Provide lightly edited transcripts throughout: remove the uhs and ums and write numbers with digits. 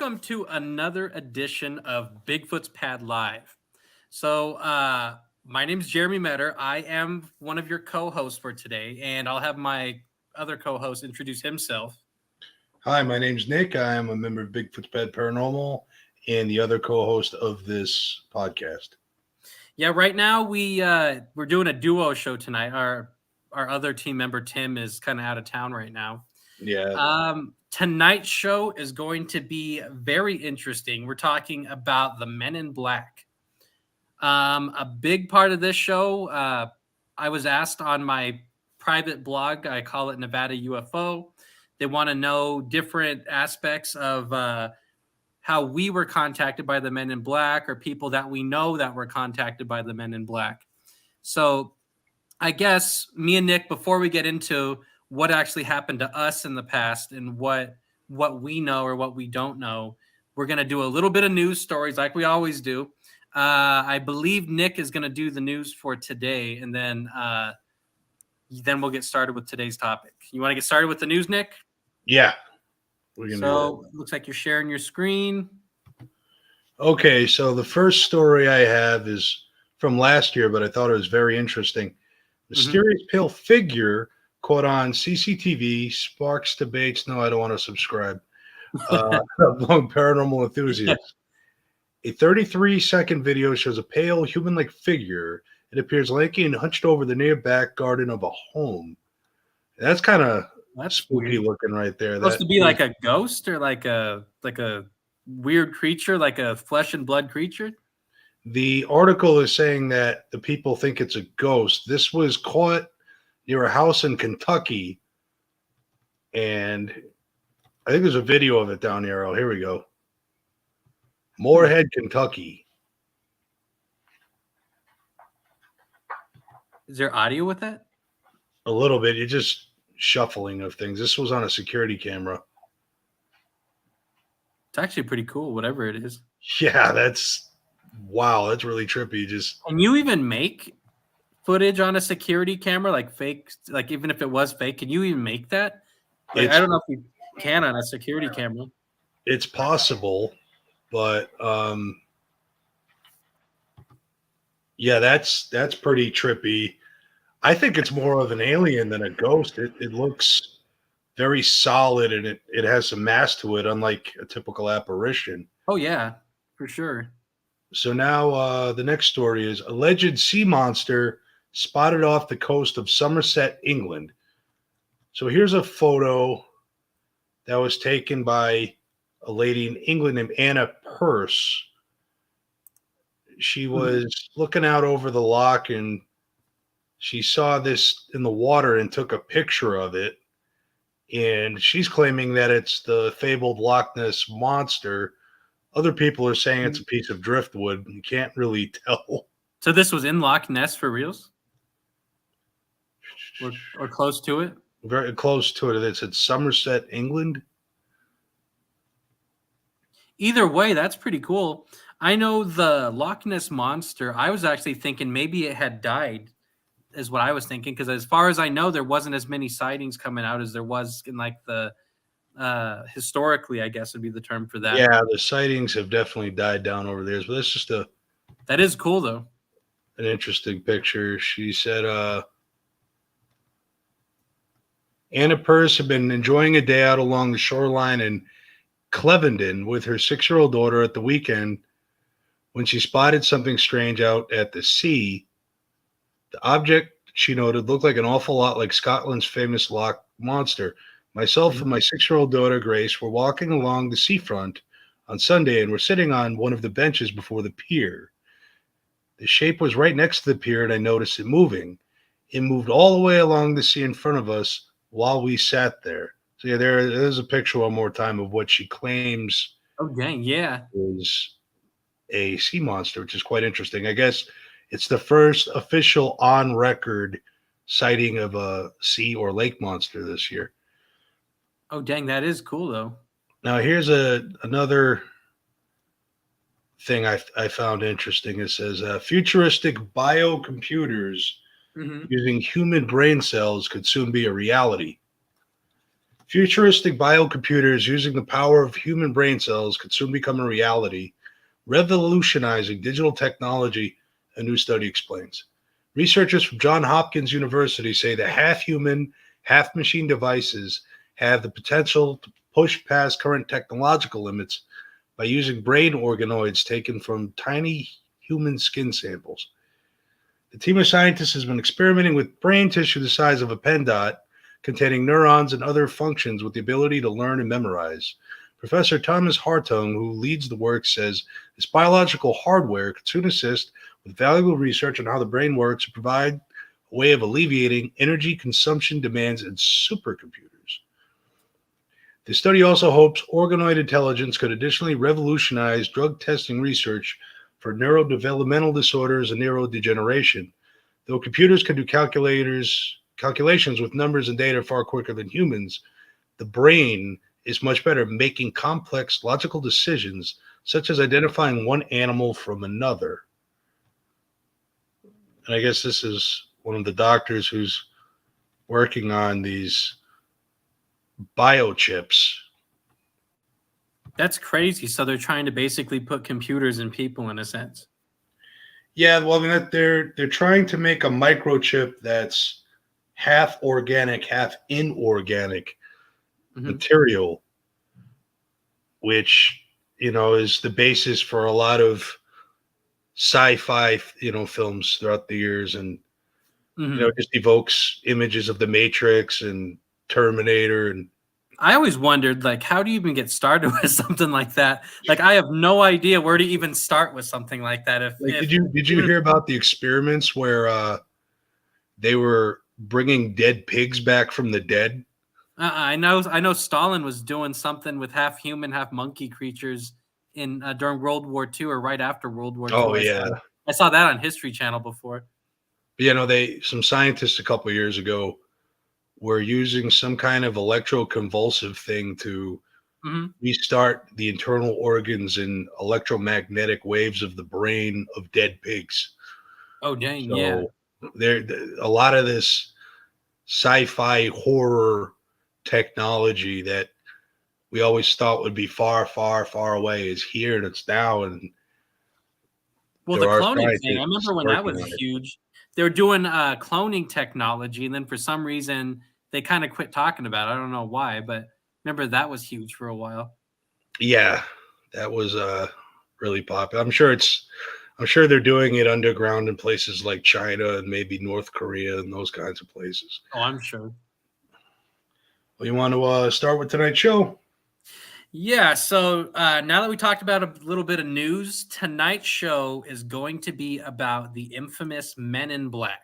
welcome to another edition of Bigfoots Pad Live. So, my name is Jeremy Metter. I am one of your co-hosts for today, and I'll have my other co-host introduce himself. Hi, my name's Nick. I am a member of Bigfoots Pad Paranormal and the other co-host of this podcast. Yeah, right now we're doing a duo show tonight. Our other team member Tim is kind of out of town right now. Yeah. Tonight's show is going to be very interesting. We're talking about the Men in Black. A big part of this show, I was asked on my private blog, I call it Nevada UFO. They want to know different aspects of how we were contacted by the Men in Black, or people that we know that were contacted by the Men in Black. So I guess me and Nick, before we get into what actually happened to us in the past and what we know or what we don't know, we're going to do a little bit of news stories like we always do. I believe Nick is going to do the news for today, and then we'll get started with today's topic. You want to get started with the news, Nick? Yeah. So it looks like you're sharing your screen. Okay, so the first story I have is from last year, but I thought it was very interesting. Mysterious pale figure caught on CCTV sparks debates. No, I don't want to subscribe. Among paranormal enthusiasts. A 33-second video shows a pale human-like figure. It appears lanky and hunched over the near back garden of a home. That's kind of spooky weird looking right there. Supposed to be like a ghost or like a weird creature, like a flesh and blood creature. The article is saying that the people think it's a ghost. This was caught near a house in Kentucky, and I think there's a video of it down here. Oh, here we go. Moorhead, Kentucky. Is there audio with that? A little bit. You're just shuffling of things. This was on a security camera. It's actually pretty cool, whatever it is. Yeah, that's really trippy. Can you even make footage on a security camera, like fake, like even if it was fake, can you even make that? Like, I don't know if you can on a security camera. It's possible, but yeah, that's pretty trippy. I think it's more of an alien than a ghost. It looks very solid, and it has some mass to it, unlike a typical apparition. Oh yeah, for sure. So now the next story is alleged sea monster spotted off the coast of Somerset, England. So here's a photo that was taken by a lady in England named Anna Pearce. She was looking out over the loch, and she saw this in the water and took a picture of it. And she's claiming that it's the fabled Loch Ness monster. Other people are saying it's a piece of driftwood. You can't really tell. So this was in Loch Ness for reals? Or close to it? Very close to it. It's at Somerset, England. Either way, that's pretty cool. I know the Loch Ness monster, I was actually thinking maybe it had died, is what I was thinking, because as far as I know, there wasn't as many sightings coming out as there was in like the historically, I guess would be the term for that. Yeah, the sightings have definitely died down over there, but that's just that is cool though. An interesting picture. She said Anna Pearce had been enjoying a day out along the shoreline in Clevenden with her 6-year-old daughter at the weekend when she spotted something strange out at the sea. The object, she noted, looked like an awful lot like Scotland's famous Loch Monster. Myself and my 6-year-old daughter, Grace, were walking along the seafront on Sunday and were sitting on one of the benches before the pier. The shape was right next to the pier, and I noticed it moving. It moved all the way along the sea in front of us while we sat there. So yeah, there's a picture one more time of what she claims. Oh dang, yeah, is a sea monster, which is quite interesting. I guess it's the first official on-record sighting of a sea or lake monster this year. Oh, dang, that is cool, though. Now, here's another thing I found interesting. It says futuristic biocomputers using human brain cells could soon be a reality. Futuristic biocomputers using the power of human brain cells could soon become a reality, revolutionizing digital technology, a new study explains. Researchers from Johns Hopkins University say that half human, half machine devices have the potential to push past current technological limits by using brain organoids taken from tiny human skin samples. The team of scientists has been experimenting with brain tissue the size of a pen dot, containing neurons and other functions with the ability to learn and memorize. Professor Thomas Hartung, who leads the work, says this biological hardware could soon assist with valuable research on how the brain works and provide a way of alleviating energy consumption demands in supercomputers. The study also hopes organoid intelligence could additionally revolutionize drug testing research for neurodevelopmental disorders and neurodegeneration. Though computers can do calculations with numbers and data far quicker than humans, the brain is much better at making complex logical decisions, such as identifying one animal from another. And I guess this is one of the doctors who's working on these biochips. That's crazy. So they're trying to basically put computers in people in a sense. Yeah, well, I mean, they're trying to make a microchip that's half organic, half inorganic material, which is the basis for a lot of sci-fi films throughout the years, and just evokes images of the Matrix and Terminator. And I always wondered, like, how do you even get started with something like that? Like, I have no idea where to even start with something like that. Did you hear about the experiments where they were bringing dead pigs back from the dead? I know Stalin was doing something with half human, half monkey creatures in during World War II or right after World War II. Oh, yeah. I saw that on History Channel before. But, some scientists a couple of years ago were using some kind of electroconvulsive thing to restart the internal organs and electromagnetic waves of the brain of dead pigs. Oh, dang, so yeah. There, a lot of this sci-fi horror technology that we always thought would be far, far, far away is here, and it's now. And well, the cloning thing, I remember when that was huge. They were doing cloning technology, and then for some reason they kind of quit talking about it. I don't know why, but remember that was huge for a while. Yeah, that was really popular. I'm sure they're doing it underground in places like China and maybe North Korea and those kinds of places. Oh, I'm sure. Well, you want to start with tonight's show? Yeah, so now that we talked about a little bit of news, tonight's show is going to be about the infamous Men in Black.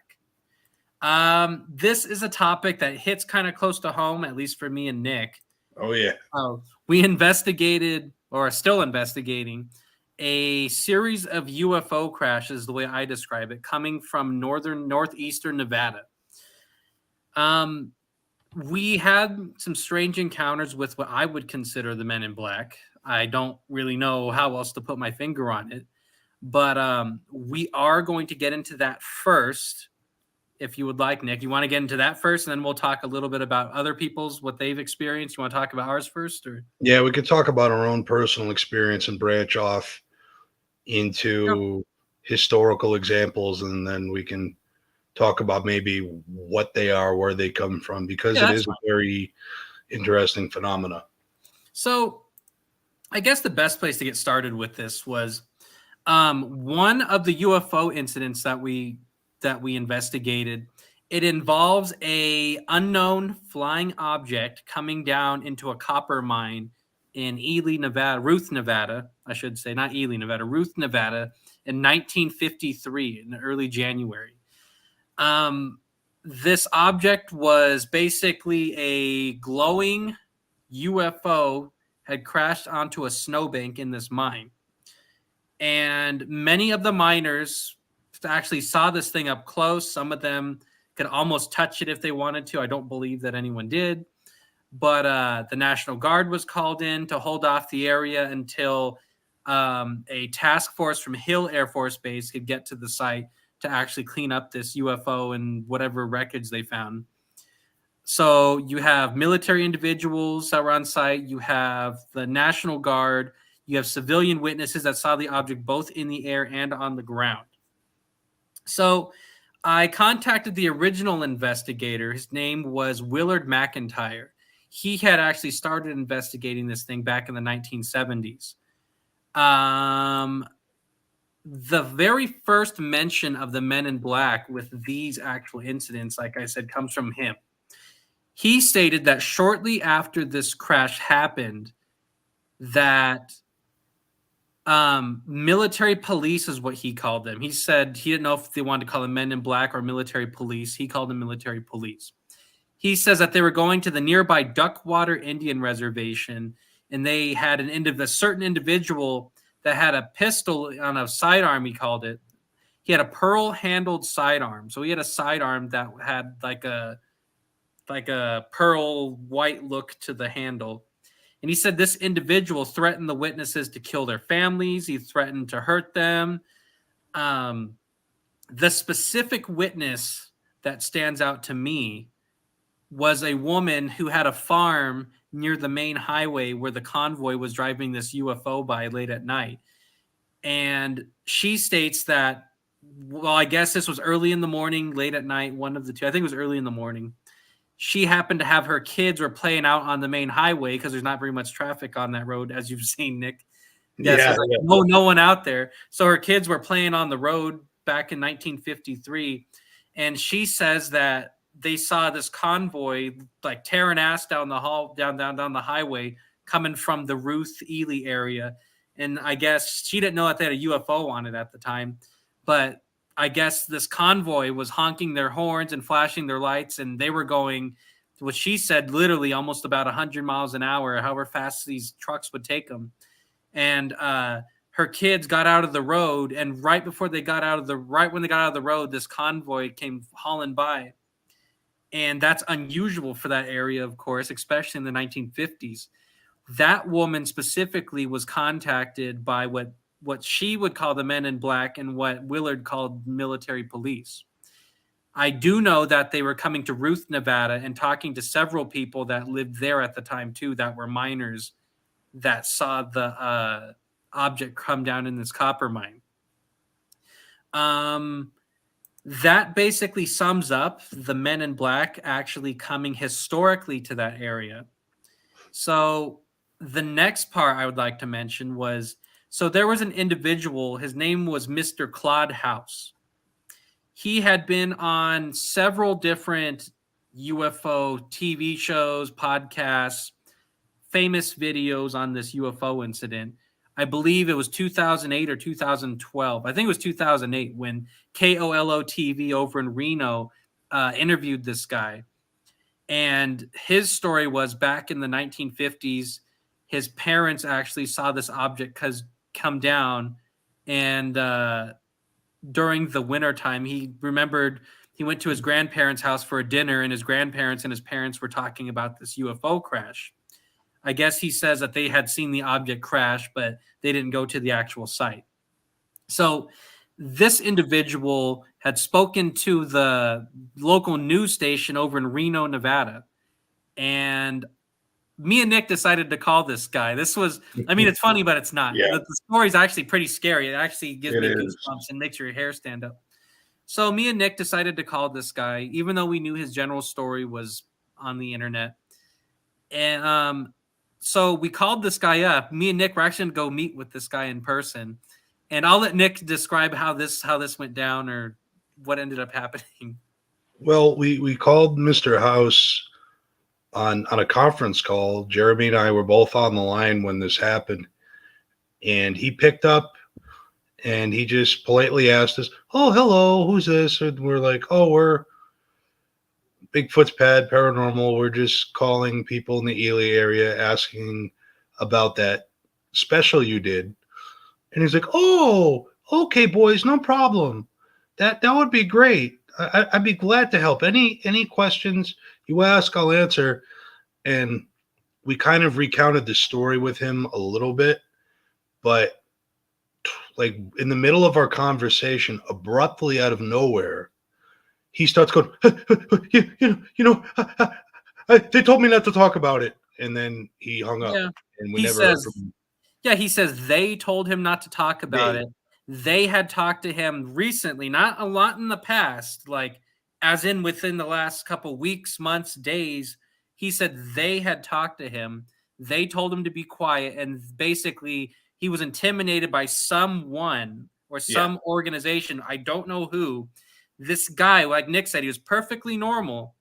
This is a topic that hits kind of close to home, at least for me and Nick. Oh, yeah. We investigated, or are still investigating, a series of UFO crashes, the way I describe it, coming from northeastern Nevada. We had some strange encounters with what I would consider the Men in Black. I don't really know how else to put my finger on it, but we are going to get into that first. If you would like, Nick, you want to get into that first, and then we'll talk a little bit about other people's, what they've experienced. You want to talk about ours first? Or yeah, we could talk about our own personal experience and branch off into historical examples, and then we can talk about maybe what they are, where they come from, because it is a very interesting phenomena. So I guess the best place to get started with this was one of the UFO incidents that we investigated. It involves a unknown flying object coming down into a copper mine in Ruth, Nevada, I should say, not Ely, Nevada, Ruth, Nevada, in 1953, in early January. This object was basically a glowing UFO had crashed onto a snowbank in this mine. And many of the miners actually saw this thing up close. Some of them could almost touch it if they wanted to. I don't believe that anyone did. But the National Guard was called in to hold off the area until a task force from Hill Air Force Base could get to the site to actually clean up this UFO and whatever wreckage they found. So you have military individuals that were on site, you have the National Guard, you have civilian witnesses that saw the object both in the air and on the ground. So I contacted the original investigator. His name was Willard McIntyre. He had actually started investigating this thing back in the 1970s. The very first mention of the Men in Black with these actual incidents, like I said, comes from him. He stated that shortly after this crash happened, that military police is what he called them. He said he didn't know if they wanted to call them Men in Black or military police. He called them military police. He says that they were going to the nearby Duckwater Indian Reservation, and they had a certain individual that had a pistol on a sidearm, he called it. He had a pearl-handled sidearm. So he had a sidearm that had like a pearl white look to the handle. And he said this individual threatened the witnesses to kill their families. He threatened to hurt them. The specific witness that stands out to me was a woman who had a farm near the main highway where the convoy was driving this UFO by late at night. And she states that, well, I guess this was early in the morning, late at night, one of the two. I think it was early in the morning. She happened to have her kids were playing out on the main highway because there's not very much traffic on that road, as you've seen, Nick. Yes, yeah, like, no one out there. So her kids were playing on the road back in 1953, and she says that they saw this convoy like tearing ass down the hall, down the highway, coming from the Ruth Ely area. And I guess she didn't know that they had a UFO on it at the time, but I guess this convoy was honking their horns and flashing their lights, and they were going, what she said, literally almost about 100 miles an hour, however fast these trucks would take them. And her kids got out of the road, and right when they got out of the road, this convoy came hauling by. And that's unusual for that area, of course, especially in the 1950s. That woman specifically was contacted by what she would call the Men in Black and what Willard called military police. I do know that they were coming to Ruth, Nevada, and talking to several people that lived there at the time, too, that were miners that saw the object come down in this copper mine. That basically sums up the Men in Black actually coming historically to that area. So the next part I would like to mention was, so there was an individual, his name was Mr. Claude House. He had been on several different UFO TV shows, podcasts, famous videos on this UFO incident. I believe it was 2008 or 2012. I think it was 2008 when KOLO TV over in Reno interviewed this guy. And his story was back in the 1950s, his parents actually saw this object come down. And during the wintertime, he remembered he went to his grandparents' house for a dinner, and his grandparents and his parents were talking about this UFO crash. I guess he says that they had seen the object crash, but they didn't go to the actual site. So this individual had spoken to the local news station over in Reno, Nevada. And me and Nick decided to call this guy. This was, I mean, it's funny, but it's not. Yeah. The story is actually pretty scary. It actually gives me goosebumps and makes your hair stand up. So me and Nick decided to call this guy, even though we knew his general story was on the internet. And so we called this guy up. Me and Nick were actually going to go meet with this guy in person. And I'll let Nick describe how this went down or what ended up happening. Well, we called Mr. House on a conference call. Jeremy and I were both on the line when this happened. And he picked up and he just politely asked us, "Oh, hello, who's this?" And we're like, "Oh, we're Bigfoots Pad Paranormal. We're just calling people in the Ely area asking about that special you did." And he's like, "Oh, okay, boys, no problem. That would be great. I'd be glad to help. Any questions you ask, I'll answer." And we kind of recounted the story with him a little bit, but like in the middle of our conversation, abruptly out of nowhere, he starts going, They told me not to talk about it, and then he hung up, Yeah. and we He never heard says from him. Yeah, he says they told him not to talk about They, it. They had talked to him recently, not a lot in the past, like as in within the last couple weeks, months, days. He said they had talked to him. They told him to be quiet, and basically he was intimidated by someone or yeah, some organization. I don't know who. This guy, like Nick said, he was perfectly normal,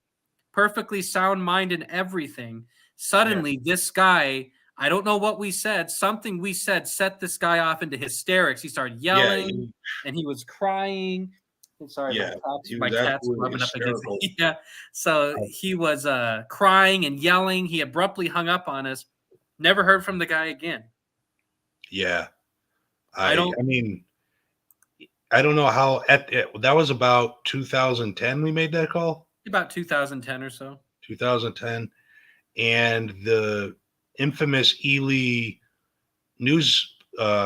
perfectly sound mind and everything. yeah, Suddenly, this guy, I don't know what we said, something we said set this guy off into hysterics. He started yeah, yelling and he was crying. I'm sorry, yeah. He my was cat's absolutely rubbing up against hysterical. it. Yeah. So he was crying and yelling. He abruptly hung up on us. Never heard from the guy again. Yeah, I I don't mean, I don't know how that was about 2010 we made that call, about 2010 or so. 2010, and the infamous Ely news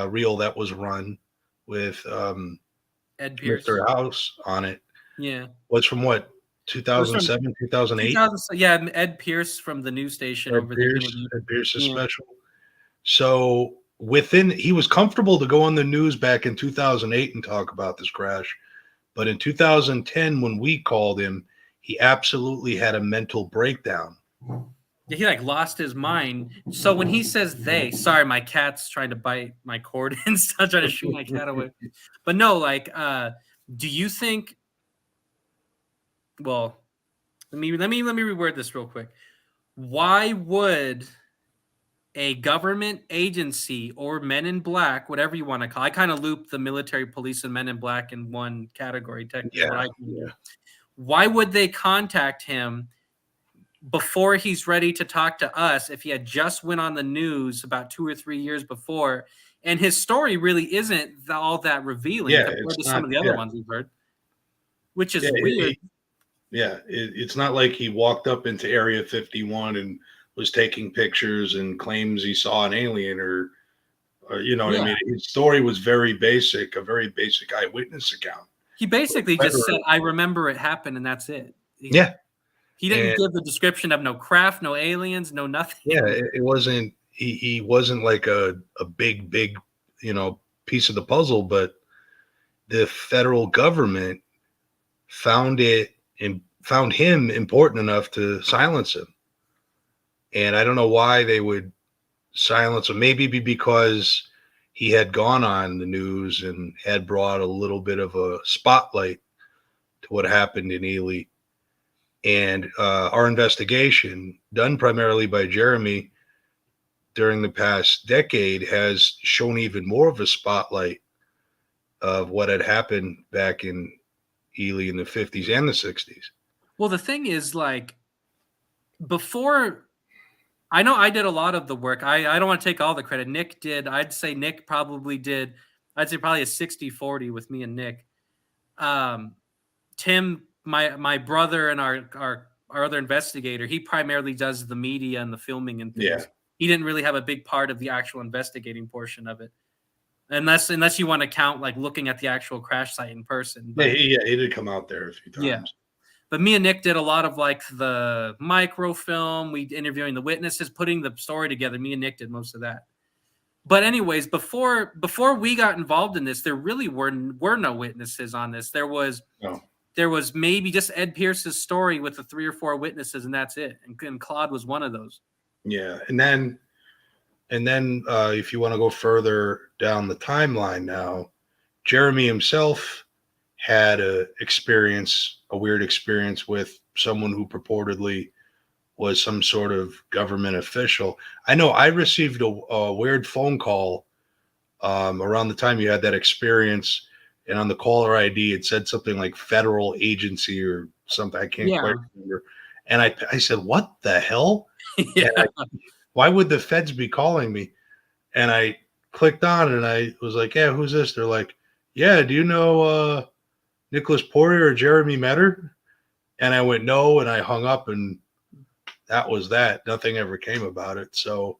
reel that was run with Ed Mr. Pierce. House on it Yeah. was from what, It was from 2007, 2008? 2000. Yeah, Ed Pierce from the news station over there interviewed. Ed Pierce's Yeah. special. So he was comfortable to go on the news back in 2008 and talk about this crash. But in 2010, when we called him, he absolutely had a mental breakdown. Yeah, he like lost his mind. So when he says they, sorry, my cat's trying to bite my cord and stuff, trying to shoot my cat away. But no, like, do you think? Well, let me reword this real quick. Why would a government agency or Men in Black, whatever you want to call, I kind of loop the military, police, and Men in Black in one category. Technically, what Yeah, I can yeah, do. Why would they contact him before he's ready to talk to us if he had just went on the news about 2 or 3 years before, and his story really isn't all that revealing yeah. compared It's to some not. of the other Yeah, ones we've heard, which yeah, is weird. it's not like he walked up into Area 51 and was taking pictures and claims he saw an alien or you know what I Yeah, mean. His story was very basic, a very basic eyewitness account. he basically just said, I remember it happened, and that's it. Yeah, He didn't and give the description of no craft, no aliens, no yeah, nothing. it wasn't. He wasn't like a big piece of the puzzle, but the federal government found it and found him important enough to silence him. And I don't know why they would silence him. Maybe because he had gone on the news and had brought a little bit of a spotlight to what happened in Ely. And our investigation, done primarily by Jeremy during the past decade, has shown even more of a spotlight of what had happened back in Ely in the 50s and the 60s. Well, the thing is, like, before I know I did a lot of the work. I don't want to take all the credit. Nick did. I'd say Nick probably did. I'd say probably a 60-40 with me and Nick. Um, Tim, my brother and our other investigator, he primarily does the media and the filming and Yeah. things. He didn't really have a big part of the actual investigating portion of it. Unless you want to count like looking at the actual crash site in person. But, Yeah, he did come out there a few times. yeah. But me and Nick did a lot of like the microfilm, we interviewing the witnesses, putting the story together. Me and Nick did most of that. But anyways, before we got involved in this, there really were no witnesses on this. There was maybe just Ed Pierce's story with the 3 or 4 witnesses, and that's it. And Claude was one of those. Yeah, and then if you want to go further down the timeline now, Jeremy himself had a weird experience with someone who purportedly was some sort of government official. I know I received a weird phone call around the time you had that experience, and on the caller ID it said something like federal agency or something. I can't quite remember. And I said, "What the hell? Yeah. Why would the feds be calling me?" And I clicked on and I was like, "Yeah, who's this?" They're like, "Yeah, do you know Nicholas Porter or Jeremy Metter?" And I went, "No," and I hung up, and that was that. Nothing ever came about it. So,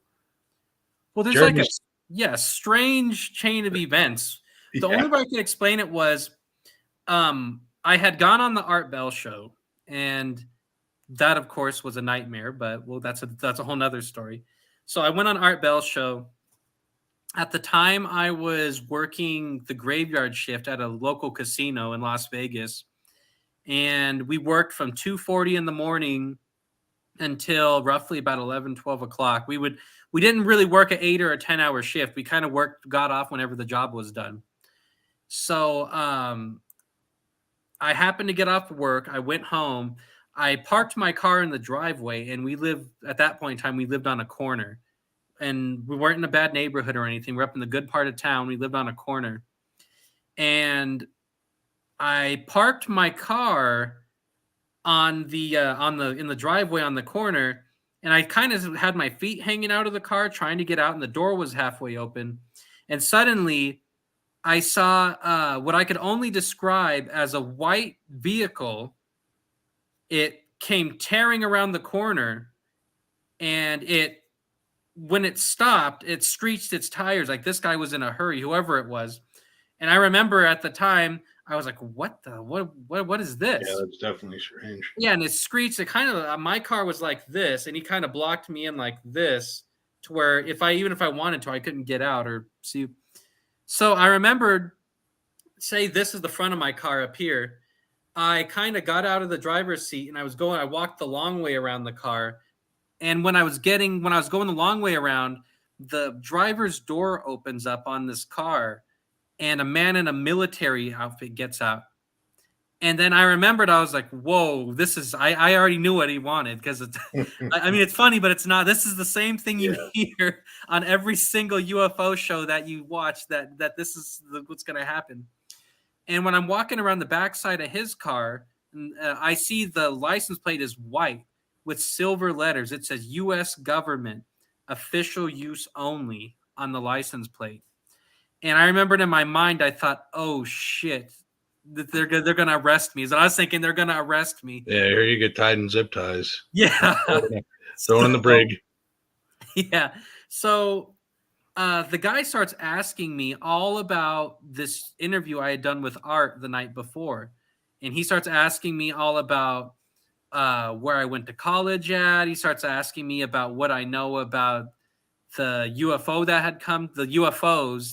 well, there's Jeremy's, like a strange chain of events. The yeah, only way I could explain it was I had gone on the Art Bell show, and That, of course, was a nightmare, but well, that's a whole nother story. So I went on Art Bell's show. At the time, I was working the graveyard shift at a local casino in Las Vegas, and we worked from 2:40 in the morning until roughly about 11, 12 o'clock. We didn't really work an 8 or a 10-hour shift. We kind of got off whenever the job was done. So I happened to get off work. I went home. I parked my car in the driveway, and at that point in time, we lived on a corner. And we weren't in a bad neighborhood or anything. We're up in the good part of town. We lived on a corner. And I parked my car in the driveway on the corner, and I kind of had my feet hanging out of the car trying to get out, and the door was halfway open. And suddenly I saw what I could only describe as a white vehicle. It came tearing around the corner, and when it stopped, it screeched its tires like this guy was in a hurry, whoever it was. And I remember at the time, I was like, what is this? Yeah, that's definitely strange. Yeah, and it screeched. It kind of, my car was like this, and he kind of blocked me in like this, to where even if I wanted to, I couldn't get out or see. So I remembered, say this is the front of my car up here. I kind of got out of the driver's seat, and I walked the long way around the car. And when I was going the long way around, the driver's door opens up on this car, and a man in a military outfit gets out. And then I remembered, I was like, whoa, I already knew what he wanted, because I mean, it's funny, but it's not. This is the same thing you hear on every single UFO show that you watch, that this is what's going to happen. And when I'm walking around the backside of his car, I see the license plate is white with silver letters. It says U.S. government, official use only on the license plate. And I remembered in my mind, I thought, oh, shit, they're going to arrest me. So I was thinking they're going to arrest me. Yeah, here you get tied in zip ties. Yeah. Thrown in the brig. Yeah. So the guy starts asking me all about this interview I had done with Art the night before. And he starts asking me all about where I went to college at. He starts asking me about what I know about the UFOs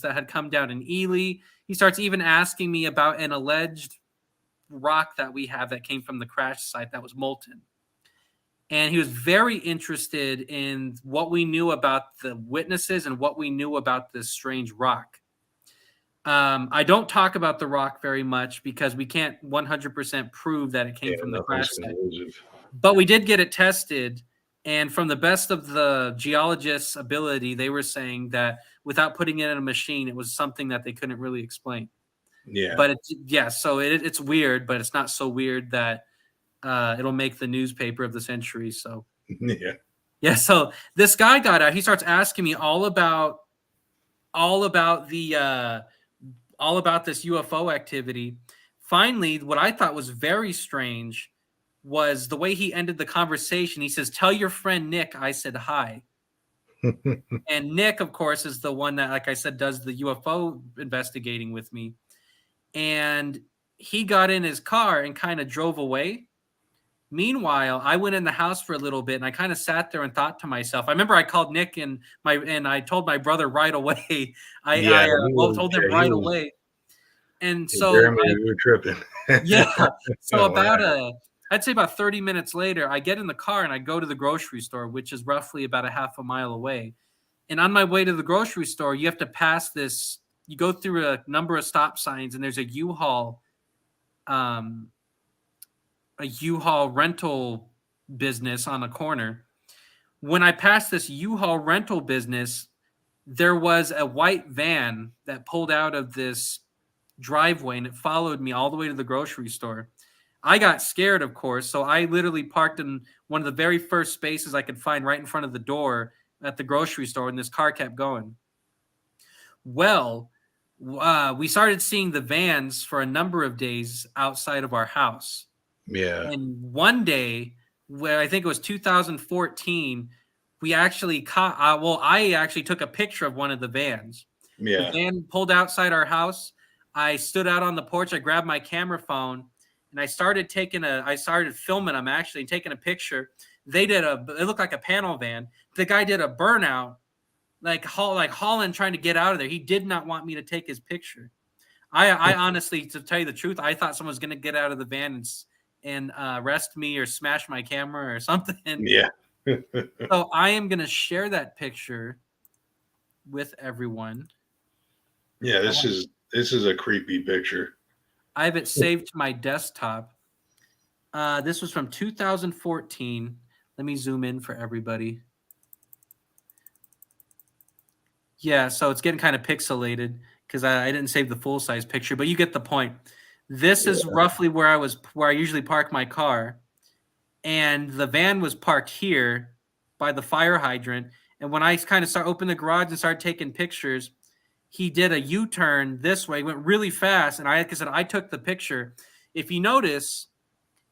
that had come down in Ely. He starts even asking me about an alleged rock that we have that came from the crash site that was molten. And he was very interested in what we knew about the witnesses and what we knew about this strange rock. I don't talk about the rock very much because we can't 100% prove that it came from the crash site. But we did get it tested, and from the best of the geologists' ability, they were saying that without putting it in a machine, it was something that they couldn't really explain. Yeah. But so it's weird, but it's not so weird that it'll make the newspaper of the century. So yeah. So this guy got out. He starts asking me all about this UFO activity. Finally, what I thought was very strange was the way he ended the conversation. He says, "Tell your friend Nick I said hi." And Nick, of course, is the one that, like I said, does the UFO investigating with me. And he got in his car and kind of drove away. Meanwhile, I went in the house for a little bit, and I kind of sat there and thought to myself. I remember I called Nick and I told my brother right away. I told him right away. And so we were tripping. Yeah. So I'd say about 30 minutes later, I get in the car and I go to the grocery store, which is roughly about a half a mile away. And on my way to the grocery store, you have to pass this. You go through a number of stop signs, and there's a U-Haul rental business on a corner. When I passed this U-Haul rental business, there was a white van that pulled out of this driveway, and it followed me all the way to the grocery store. I got scared, of course, so I literally parked in one of the very first spaces I could find right in front of the door at the grocery store, and this car kept going. Well, we started seeing the vans for a number of days outside of our house. Yeah. And one day, where I think it was 2014, we actually I actually took a picture of one of the vans. Yeah. The van pulled outside our house. I stood out on the porch. I grabbed my camera phone, and I started filming them actually and taking a picture. It looked like a panel van. The guy did a burnout, like hauling, trying to get out of there. He did not want me to take his picture. I honestly, to tell you the truth, I thought someone was going to get out of the van and arrest me or smash my camera or something. Yeah. So I am going to share that picture with everyone. Yeah, this is a creepy picture. I have it saved to my desktop. This was from 2014. Let me zoom in for everybody. Yeah, so it's getting kind of pixelated because I didn't save the full size picture, but you get the point. This is roughly where I usually park my car, and the van was parked here by the fire hydrant. And when I kind of opened the garage and started taking pictures, he did a U-turn this way, went really fast, and like I said, I took the picture. If you notice,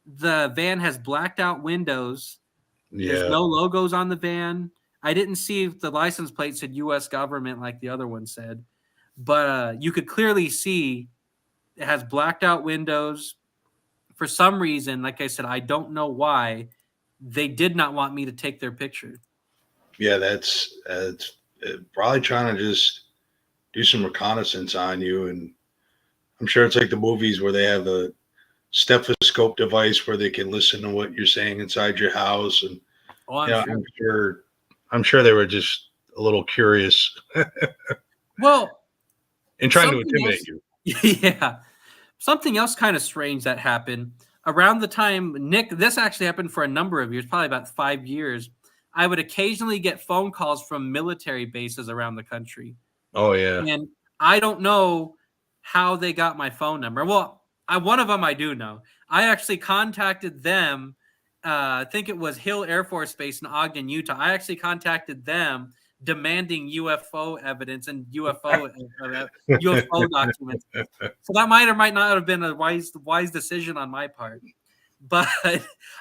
the van has blacked out windows. Yeah. There's no logos on the van. I didn't see if the license plate said U.S. government like the other one said, but you could clearly see it has blacked out windows. For some reason, like I said, I don't know why, they did not want me to take their picture. Yeah, that's probably trying to just do some reconnaissance on you. And I'm sure it's like the movies where they have a stethoscope device where they can listen to what you're saying inside your house. And I'm sure they were just a little curious. Well, and trying to intimidate you. Yeah. Something else kind of strange that happened around the time, Nick, this actually happened for a number of years, probably about 5 years. I would occasionally get phone calls from military bases around the country. Oh, yeah. And I don't know how they got my phone number. Well, one of them I do know. I actually contacted them. I think it was Hill Air Force Base in Ogden, Utah. I actually contacted them demanding UFO evidence and UFO documents. So that might or might not have been a wise decision on my part. But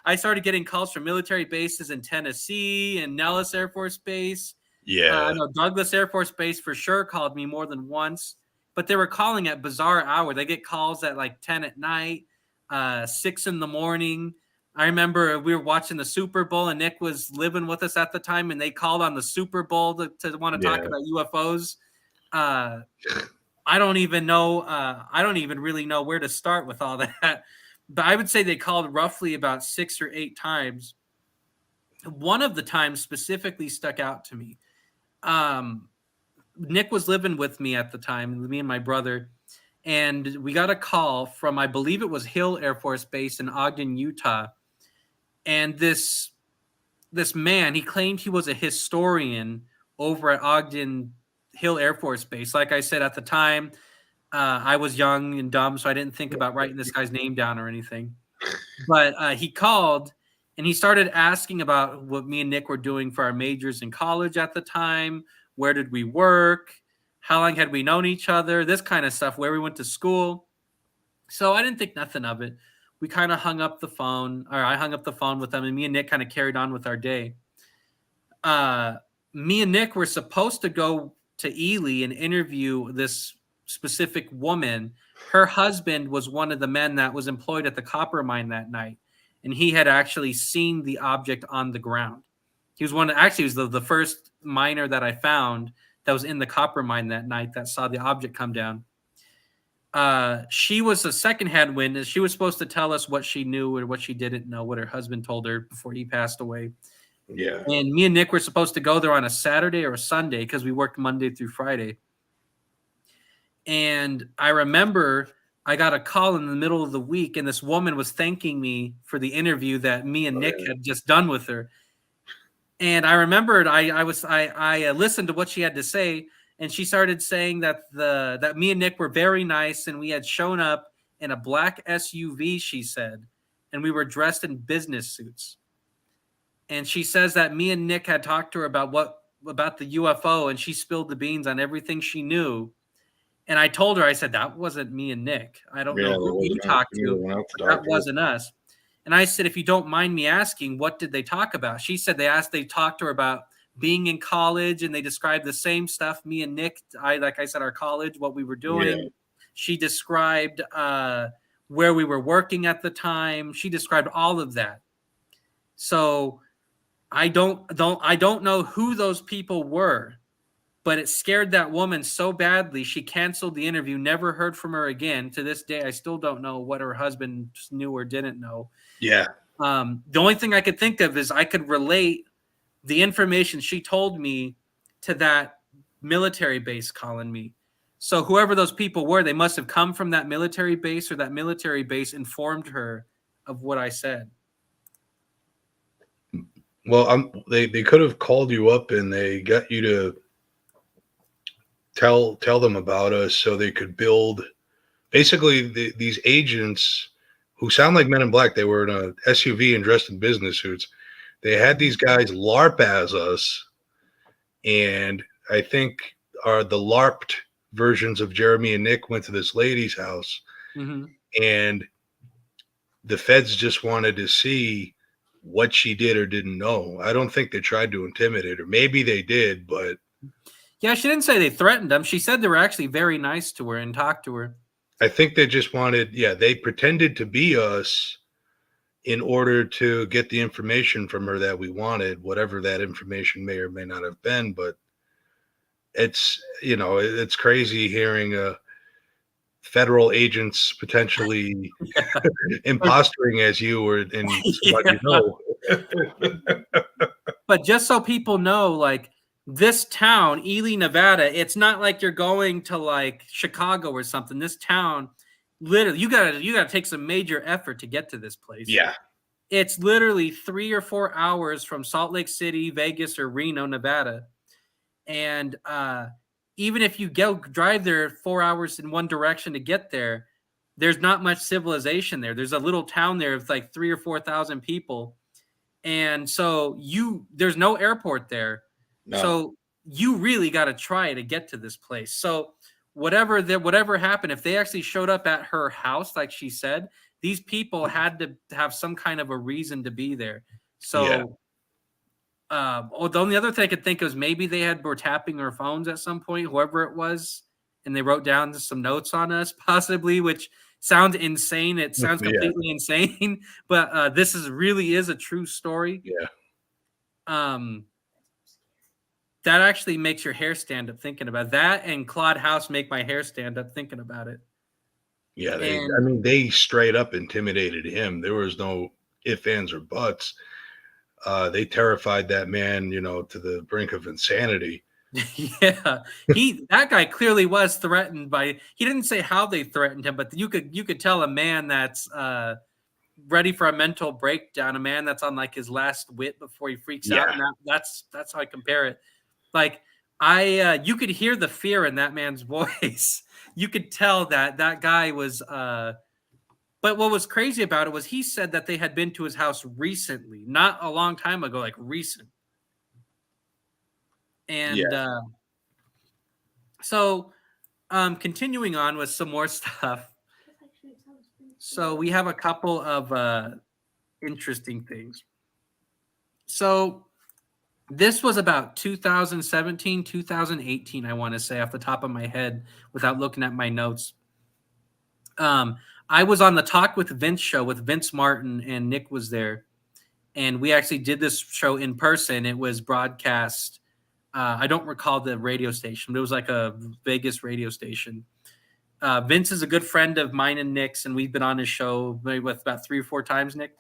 I started getting calls from military bases in Tennessee and Nellis Air Force Base. Yeah. I know Douglas Air Force Base for sure called me more than once, but they were calling at bizarre hours. They get calls at like 10 at night, 6 in the morning. I remember we were watching the Super Bowl and Nick was living with us at the time, and they called on the Super Bowl to want to talk about UFOs. I don't even know. I don't even really know where to start with all that. But I would say they called roughly about 6 or 8 times. One of the times specifically stuck out to me. Nick was living with me at the time, me and my brother, and we got a call from, I believe it was Hill Air Force Base in Ogden, Utah. And this man, he claimed he was a historian over at Ogden Hill Air Force Base. Like I said, at the time, I was young and dumb, so I didn't think about writing this guy's name down or anything. But he called, and he started asking about what me and Nick were doing for our majors in college at the time. Where did we work? How long had we known each other? This kind of stuff, where we went to school. So I didn't think nothing of it. We kind of hung up the phone, or I hung up the phone with them, and me and Nick kind of carried on with our day. Me and Nick were supposed to go to Ely and interview this specific woman. Her husband was one of the men that was employed at the copper mine that night, and he had actually seen the object on the ground. He was the first miner that I found that was in the copper mine that night that saw the object come down. She was a secondhand witness. She was supposed to tell us what she knew or what she didn't know, what her husband told her before he passed away. Yeah. And me and Nick were supposed to go there on a Saturday or a Sunday because we worked Monday through Friday. And I remember I got a call in the middle of the week, and this woman was thanking me for the interview that me and Nick had just done with her. And I remembered I listened to what she had to say, and she started saying that me and Nick were very nice, and we had shown up in a black SUV, she said, and we were dressed in business suits. And she says that me and Nick had talked to her about the UFO, and she spilled the beans on everything she knew. And I told her, I said, that wasn't me and Nick. I don't know who you talked to. That wasn't us. And I said, if you don't mind me asking, what did they talk about? She said they talked to her about being in college, and they described the same stuff. Me and Nick, like I said, our college, what we were doing. Yeah. She described where we were working at the time. She described all of that. So I don't know who those people were, but it scared that woman so badly she canceled the interview, never heard from her again. To this day, I still don't know what her husband knew or didn't know. Yeah. The only thing I could think of is I could relate the information she told me to that military base calling me. So whoever those people were, they must have come from that military base, or that military base informed her of what I said. Well, they could have called you up and they got you to tell them about us so they could build. Basically, these agents who sound like Men in Black, they were in a SUV and dressed in business suits. They had these guys LARP as us, and I think the LARPed versions of Jeremy and Nick went to this lady's house, and the feds just wanted to see what she did or didn't know. I don't think they tried to intimidate her. Maybe they did, but yeah, she didn't say they threatened them. She said they were actually very nice to her and talked to her. I think they just wanted, they pretended to be us in order to get the information from her that we wanted, whatever that information may or may not have been. But it's, it's crazy hearing federal agents potentially impostoring as you or in somebody But just so people know, like, this town, Ely, Nevada, it's not like you're going to like Chicago or something. This town, literally, you gotta take some major effort to get to this place. Yeah. It's literally 3 or 4 hours from Salt Lake City, Vegas, or Reno, Nevada. And even if you drive there 4 hours in one direction to get there, there's not much civilization there. There's a little town there of like 3,000 or 4,000 people. And so there's no airport there. No. So you really got to try to get to this place. So whatever happened, if they actually showed up at her house, like she said, these people had to have some kind of a reason to be there. So the only other thing I could think of is maybe they were tapping her phones at some point, whoever it was, and they wrote down some notes on us, possibly, which sounds insane. It sounds completely insane, but this really is a true story. Yeah. That actually makes your hair stand up thinking about it. That, and Claude House make my hair stand up thinking about it. Yeah, they straight up intimidated him. There was no ifs, ands, or buts. They terrified that man, to the brink of insanity. Yeah, that guy clearly was threatened by. He didn't say how they threatened him, but you could tell a man that's ready for a mental breakdown, a man that's on like his last wit before he freaks out. And that's how I compare it. Like you could hear the fear in that man's voice. You could tell that guy was. But what was crazy about it was he said that they had been to his house recently, not a long time ago, like recent. And so continuing on with some more stuff. So we have a couple of interesting things. So this was about 2017, 2018, I want to say off the top of my head without looking at my notes. I was on the Talk with Vince show with Vince Martin, and Nick was there. And we actually did this show in person. It was broadcast. I don't recall the radio station, but it was like a Vegas radio station. Vince is a good friend of mine and Nick's, and we've been on his show maybe with about 3 or 4 times, Nick.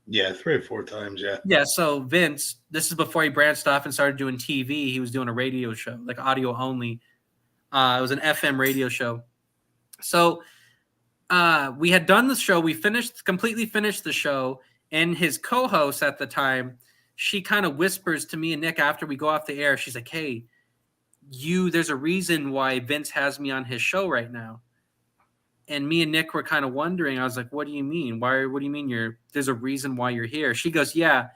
Yeah, 3 or 4 times, yeah. Yeah, so Vince, this is before he branched off and started doing TV. He was doing a radio show, like audio only. It was an FM radio show. So we had done the show. We completely finished the show, and his co-host at the time, she kind of whispers to me and Nick after we go off the air. She's like, "Hey, there's a reason why Vince has me on his show right now." And me and Nick were kind of wondering. I was like, "What do you mean? What do you mean there's a reason why you're here?" She goes, "Yeah,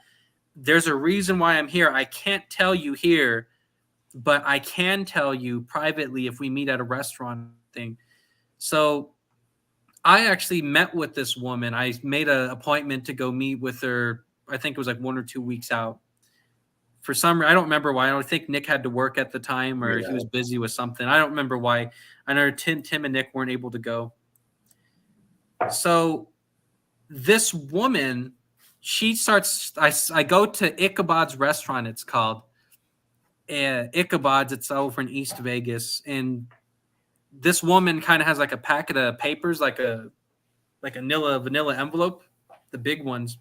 there's a reason why I'm here. I can't tell you here, but I can tell you privately if we meet at a restaurant thing." So I actually met with this woman. I made an appointment to go meet with her. I think it was like 1 or 2 weeks out. For some reason, I don't remember why. I don't think Nick had to work at the time, or he was busy with something. I don't remember why. I know Tim and Nick weren't able to go. So this woman, she starts. I go to Ichabod's restaurant. It's called Ichabod's. It's over in East Vegas, and this woman kind of has like a packet of papers, like a vanilla envelope, the big ones,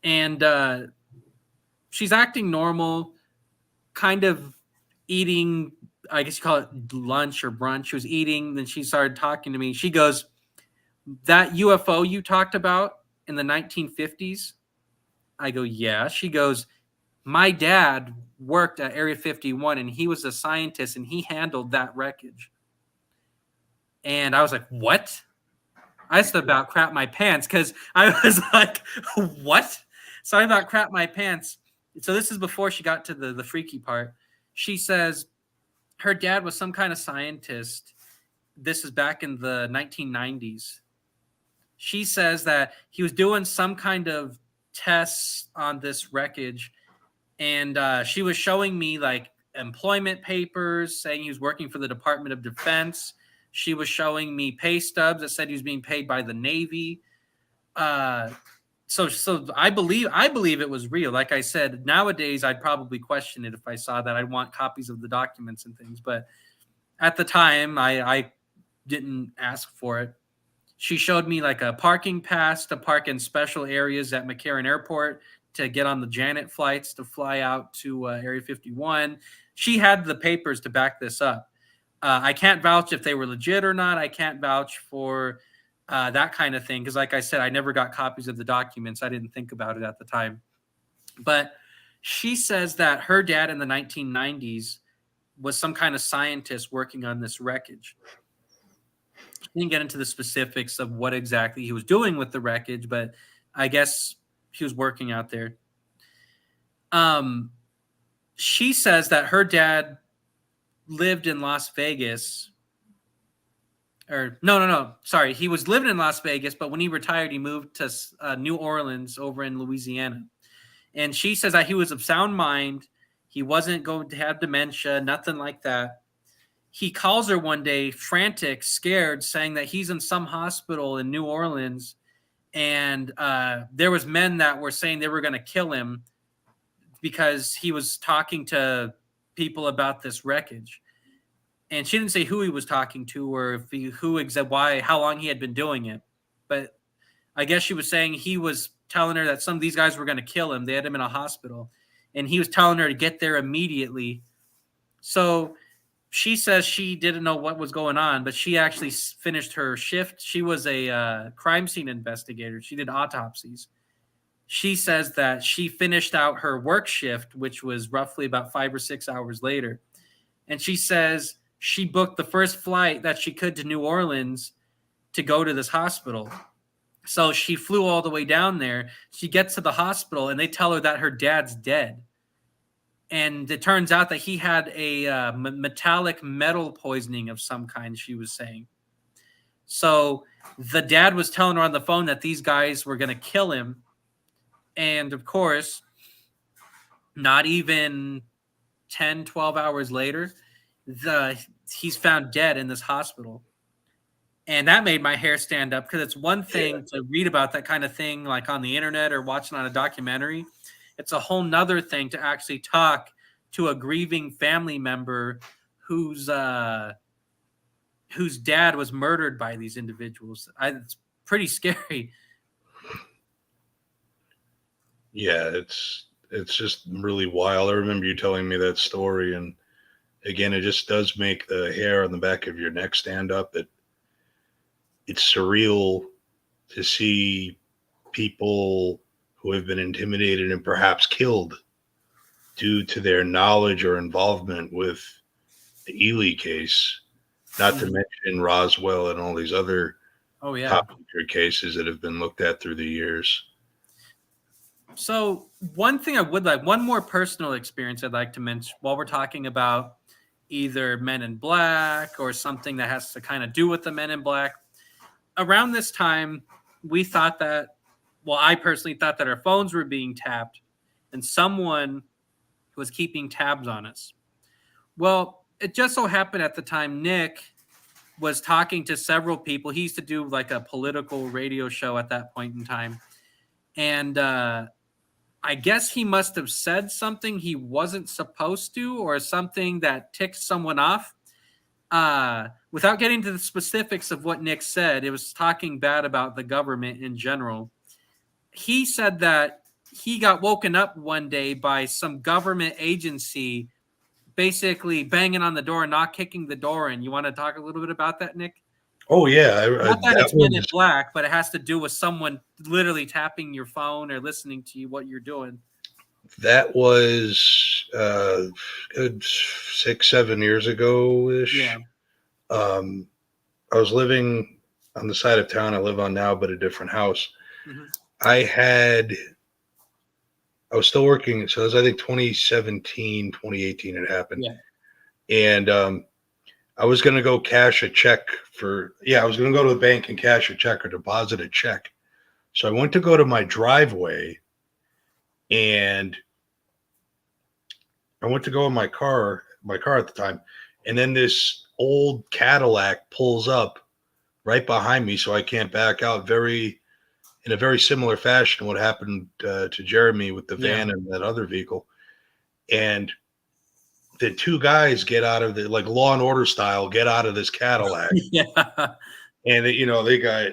and she's acting normal, kind of eating. I guess you call it lunch or brunch. She was eating, then she started talking to me. She goes, "That UFO you talked about in the 1950s?" I go, "Yeah." She goes, "My dad worked at Area 51 and he was a scientist and he handled that wreckage." And I was like, "What?" I just about crap my pants because I was like, "What?" So I about crap my pants. So this is before she got to the freaky part. She says her dad was some kind of scientist. This is back in the 1990s. She says that he was doing some kind of tests on this wreckage, and she was showing me like employment papers saying he was working for the Department of Defense. She was showing me pay stubs that said he was being paid by the Navy. Uh, so I believe it was real. Like I said, nowadays I'd probably question it if I saw that. I'd want copies of the documents and things, but at the time I didn't ask for it. She showed me like a parking pass to park in special areas at McCarran Airport to get on the Janet flights to fly out to Area 51. She had the papers to back this up. I can't vouch if they were legit or not. I can't vouch for that kind of thing because, like I said, I never got copies of the documents. I didn't think about it at the time. But she says that her dad in the 1990s was some kind of scientist working on this wreckage. She didn't get into the specifics of what exactly he was doing with the wreckage, but I guess he was working out there. She says that her dad lived in Las Vegas. Or no. Sorry, he was living in Las Vegas, but when he retired, he moved to New Orleans over in Louisiana. And she says that he was of sound mind. He wasn't going to have dementia, nothing like that. He calls her one day, frantic, scared, saying that he's in some hospital in New Orleans, and there was men that were saying they were going to kill him because he was talking to people about this wreckage. And she didn't say who he was talking to or if he, why, how long he had been doing it. But I guess she was saying he was telling her that some of these guys were going to kill him. They had him in a hospital, and he was telling her to get there immediately. So she says she didn't know what was going on, but she actually finished her shift. She was a crime scene investigator. She did autopsies. She says that she finished out her work shift, which was roughly about 5 or 6 hours later. And she says she booked the first flight that she could to New Orleans to go to this hospital. So she flew all the way down there. She gets to the hospital, and they tell her that her dad's dead. And it turns out that he had a metallic metal poisoning of some kind, she was saying. So the dad was telling her on the phone that these guys were going to kill him. And of course, not even 10, 12 hours later, he's found dead in this hospital. And that made my hair stand up because it's one thing to read about that kind of thing like on the internet or watching on a documentary. It's a whole nother thing to actually talk to a grieving family member whose dad was murdered by these individuals. It's pretty scary. Yeah, it's just really wild. I remember you telling me that story, and again, it just does make the hair on the back of your neck stand up. That it's surreal to see people who have been intimidated and perhaps killed due to their knowledge or involvement with the Ely case, not to mention Roswell and all these other top secret cases that have been looked at through the years. So one thing I would like, one more personal experience I'd like to mention while we're talking about either Men in Black or something that has to kind of do with the Men in Black. Around this time, we thought that, well, I personally thought that our phones were being tapped and someone was keeping tabs on us. Well, it just so happened at the time, Nick was talking to several people. He used to do like a political radio show at that point in time. And I guess he must have said something he wasn't supposed to, or something that ticked someone off. Without getting to the specifics of what Nick said, it was talking bad about the government in general. He said that he got woken up one day by some government agency basically banging on the door, not kicking the door in. You want to talk a little bit about that, Nick? Oh yeah, Not that that it's Men in was Black, but it has to do with someone literally tapping your phone or listening to you what you're doing. that was good 6-7 years ago ish. Yeah. I was living on the side of town I live on now, but a different house. Mm-hmm. I was still working, so it was I think 2017, 2018 it happened. Yeah. And I was going to go cash a check I was going to go to the bank and cash a check or deposit a check. So I went to go to my driveway, and I went to go in my car at the time. And then this old Cadillac pulls up right behind me, so I can't back out, in a very similar fashion to what happened to Jeremy with the van and that other vehicle. And the two guys get out of like Law and Order style, get out of this Cadillac. Yeah. And they got,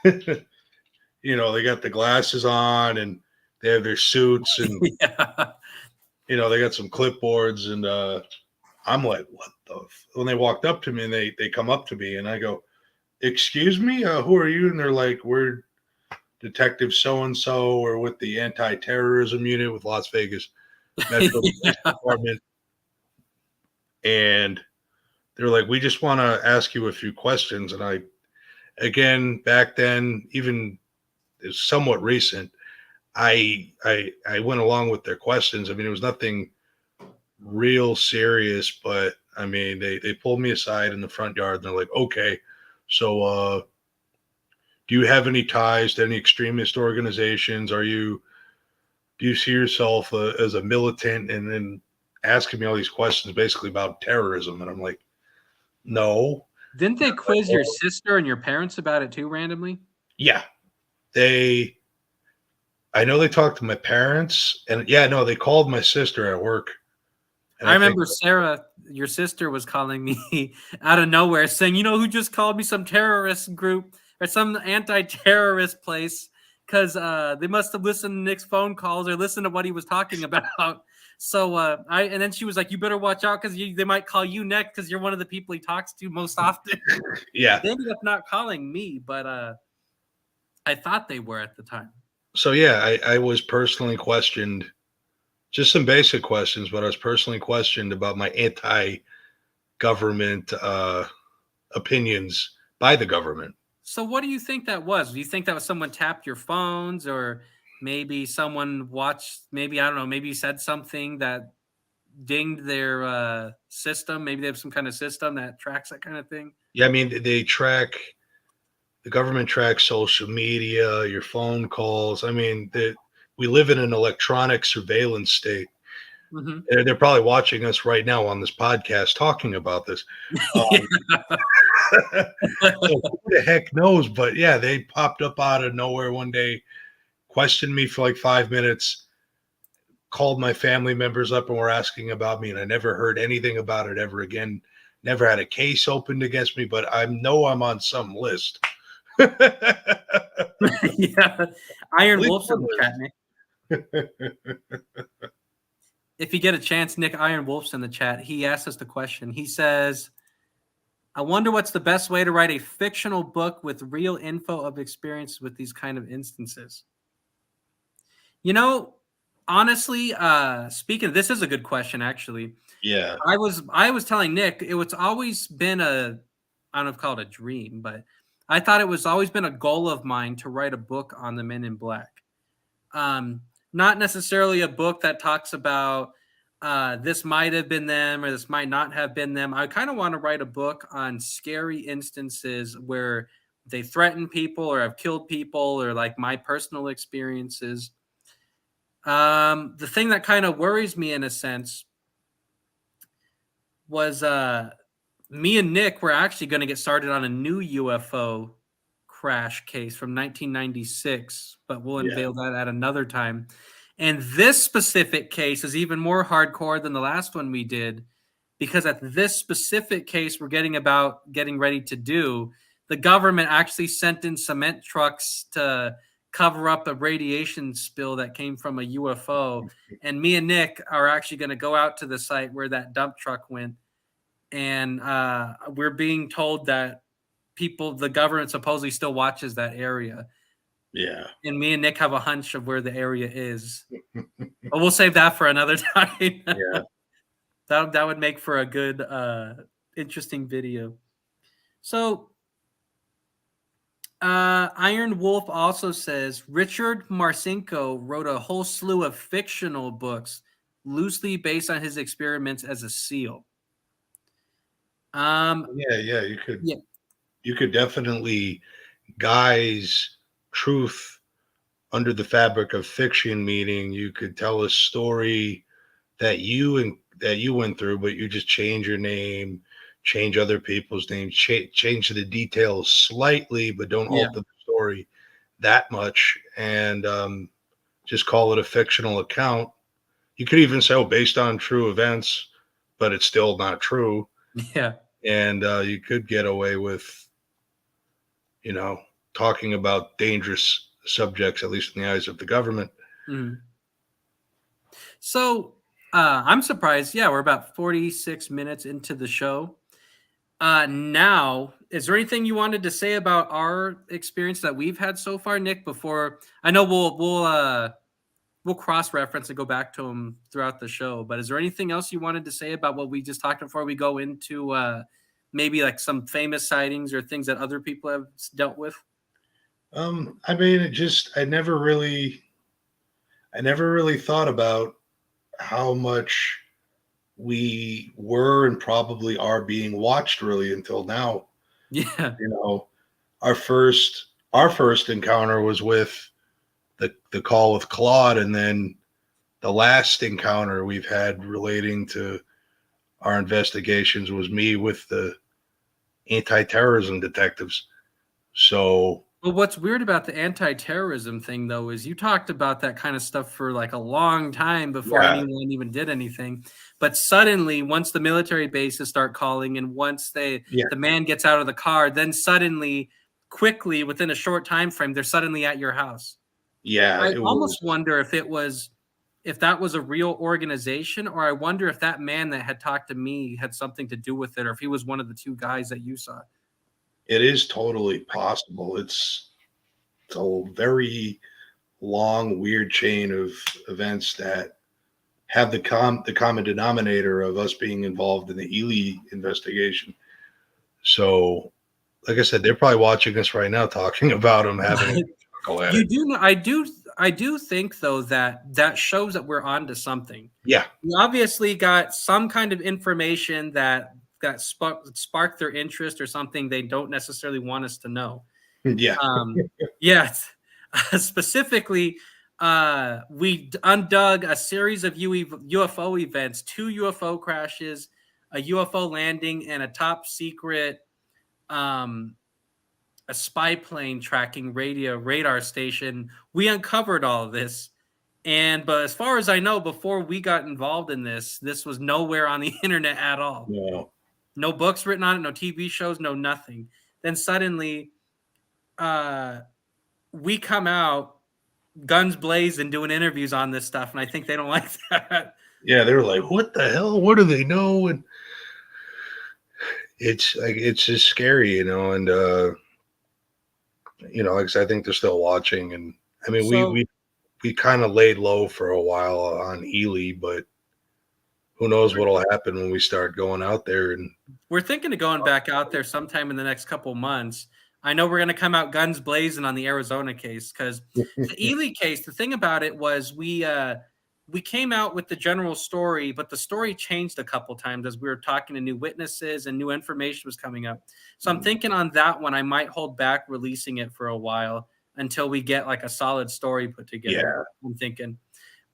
they got the glasses on, and they have their suits, and, Yeah. they got some clipboards, and I'm like, what when they walked up to me, and they come up to me, and I go, excuse me, who are you? And they're like, we're Detective so-and-so, or with the anti-terrorism unit with Las Vegas Metro Police Department. And they're like, we just want to ask you a few questions. And again, back then, even it's somewhat recent, I went along with their questions. I mean, it was nothing real serious, but I mean, they pulled me aside in the front yard, and they're like, okay, so do you have any ties to any extremist organizations? Do you see yourself as a militant? And then asking me all these questions basically about terrorism. And I'm like, no. Didn't they quiz your sister and your parents about it too randomly? Yeah. I know they talked to my parents, and they called my sister at work. And I remember Sarah, your sister, was calling me out of nowhere saying, you know who just called me? Some terrorist group or some anti-terrorist place, because they must have listened to Nick's phone calls or listened to what he was talking about. So and then she was like, you better watch out, because they might call you Nick, because you're one of the people he talks to most often. Yeah. They ended up not calling me, but I thought they were at the time. So yeah, I was personally questioned, just some basic questions, but I was personally questioned about my anti-government opinions by the government. So what do you think that was? Do you think that was someone tapped your phones, or maybe someone watched, maybe, I don't know, maybe you said something that dinged their system? Maybe they have some kind of system that tracks that kind of thing? Yeah, I mean, the government tracks social media, your phone calls. I mean, we live in an electronic surveillance state. Mm-hmm. They're probably watching us right now on this podcast talking about this. So who the heck knows? But yeah, they popped up out of nowhere one day, questioned me for like 5 minutes, called my family members up and were asking about me, and I never heard anything about it ever again. Never had a case opened against me, but I know I'm on some list. Yeah, Iron Wolf's in the chat, Nick. If you get a chance, Nick, Iron Wolf's in the chat. He asked us the question. He says, I wonder what's the best way to write a fictional book with real info of experience with these kind of instances. You know, honestly, speaking, this is a good question, actually. Yeah. I was telling Nick, it's always been I don't know if call it a dream, but I thought it was always been a goal of mine to write a book on the Men in Black. Not necessarily a book that talks about this might have been them or this might not have been them. I kind of want to write a book on scary instances where they threaten people or have killed people, or like my personal experiences. The thing that kind of worries me in a sense was me and Nick were actually going to get started on a new UFO crash case from 1996, but we'll Yeah. unveil that at another time. And this specific case is even more hardcore than the last one we did, because at this specific case we're getting ready to do, the government actually sent in cement trucks to cover up a radiation spill that came from a UFO. And me and Nick are actually going to go out to the site where that dump truck went. And we're being told that the government supposedly still watches that area. Yeah. And me and Nick have a hunch of where the area is. But we'll save that for another time. Yeah. That would make for a good, interesting video. So, Iron Wolf also says Richard Marcinko wrote a whole slew of fictional books loosely based on his experiments as a SEAL. Yeah. Yeah. You could definitely guise truth under the fabric of fiction, meaning you could tell a story that you went through, but you just change your name, change other people's names, change the details slightly, but don't Yeah. alter the story that much, and just call it a fictional account. You could even say, "Oh, based on true events," but it's still not true. Yeah. And you could get away with, talking about dangerous subjects, at least in the eyes of the government. Mhm. So, I'm surprised. Yeah, we're about 46 minutes into the show. Now, is there anything you wanted to say about our experience that we've had so far, Nick? Before I know we'll cross reference and go back to them throughout the show. But is there anything else you wanted to say about what we just talked before we go into maybe like some famous sightings or things that other people have dealt with? I mean, I never really thought about how much we were and probably are being watched really until now. Yeah. You know, our first encounter was with the call with Claude, and then the last encounter we've had relating to our investigations was me with the anti-terrorism detectives. So Well, what's weird about the anti-terrorism thing, though, is you talked about that kind of stuff for like a long time before yeah, anyone even did anything. But suddenly, once the military bases start calling, and once the yeah, man gets out of the car, then suddenly, quickly, within a short time frame, they're suddenly at your house. yeah, I it was. almost wonder if that was a real organization, or I wonder if that man that had talked to me had something to do with it, or if he was one of the two guys that you saw. It is totally possible. It's a very long, weird chain of events that have the common denominator of us being involved in the Ely investigation. So, like I said, they're probably watching us right now, talking about them, having a chuckle at You it. do know, I do think though that that shows that we're onto something. Yeah, We obviously got some kind of information that sparked their interest or something they don't necessarily want us to know. yeah, Yes, specifically, we undug a series of UFO events, 2 UFO crashes, a UFO landing, and a top secret um, a spy plane tracking radar station. We uncovered all of this. But as far as I know, before we got involved in this was nowhere on the internet at all. no, No books written on it, no TV shows, no nothing. Then suddenly, uh, we come out guns blazing doing interviews on this stuff, and I think they don't like that. yeah. They were like, "What the hell? What do they know?" And it's just scary, and like I said, I think they're still watching. And I mean, we So we we kind of laid low for a while on Ely, but who knows what'll happen when we start going out there. And we're thinking of going back out there sometime in the next couple months. I know we're going to come out guns blazing on the Arizona case, because the Ely case, the thing about it was we came out with the general story, but the story changed a couple times as we were talking to new witnesses and new information was coming up. So I'm thinking on that one, I might hold back releasing it for a while until we get like a solid story put together. yeah, I'm thinking.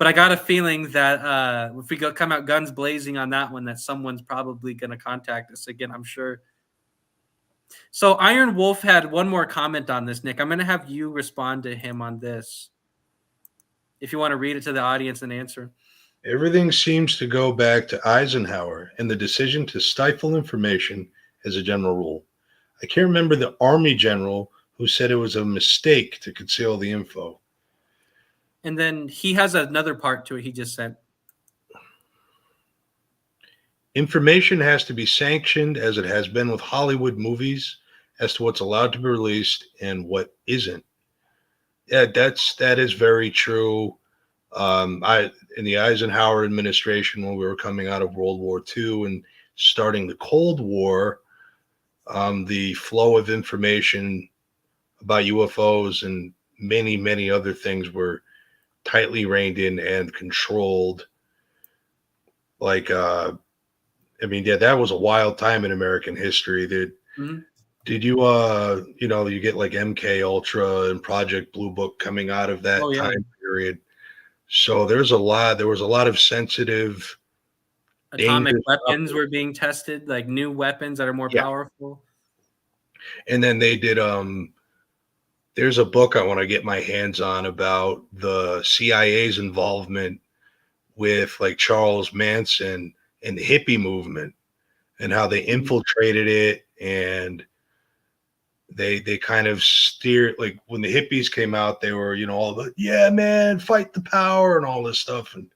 But I got a feeling that if we come out guns blazing on that one, that someone's probably going to contact us again, I'm sure. So Iron Wolf had one more comment on this, Nick. I'm going to have you respond to him on this. If you want to read it to the audience and answer. Everything seems to go back to Eisenhower and the decision to stifle information as a general rule. I can't remember the Army general who said it was a mistake to conceal the info. And then he has another part to it he just sent. Information has to be sanctioned, as it has been with Hollywood movies, as to what's allowed to be released and what isn't. Yeah, that is very true. In the Eisenhower administration, when we were coming out of World War II and starting the Cold War, the flow of information about UFOs and many, many other things were tightly reined in and controlled. Like, that was a wild time in American history. Did you, you get like MK Ultra and Project Blue Book coming out of that time period. So there was a lot of sensitive atomic weapons were being tested, like new weapons that are more powerful. And then they did, there's a book I want to get my hands on about the CIA's involvement with like Charles Manson and the hippie movement and how they infiltrated it, and they kind of steered, like when the hippies came out, they were, all the, yeah, man, fight the power and all this stuff. And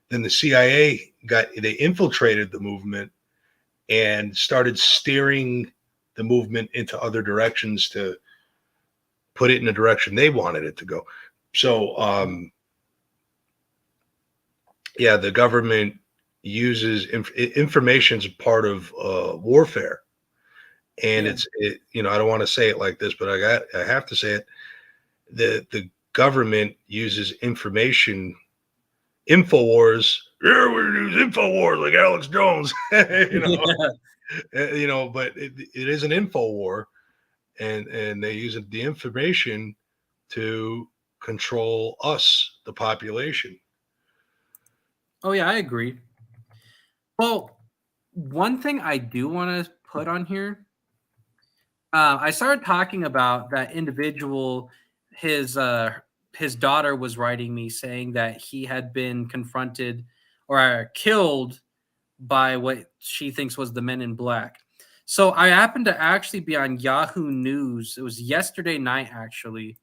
then the CIA they infiltrated the movement and started steering the movement into other directions to put it in the direction they wanted it to go. So, the government uses information as part of warfare. And I don't want to say it like this, but I have to say it. The government uses information, InfoWars. Yeah, we use InfoWars like Alex Jones, but it is an info war, and they use the information to control us, the population. Oh yeah, I agree. Well, one thing I do want to put on here, I started talking about that individual. His daughter was writing me saying that he had been confronted or killed by what she thinks was the Men in Black. So I happened to actually be on Yahoo News. It was yesterday night, actually.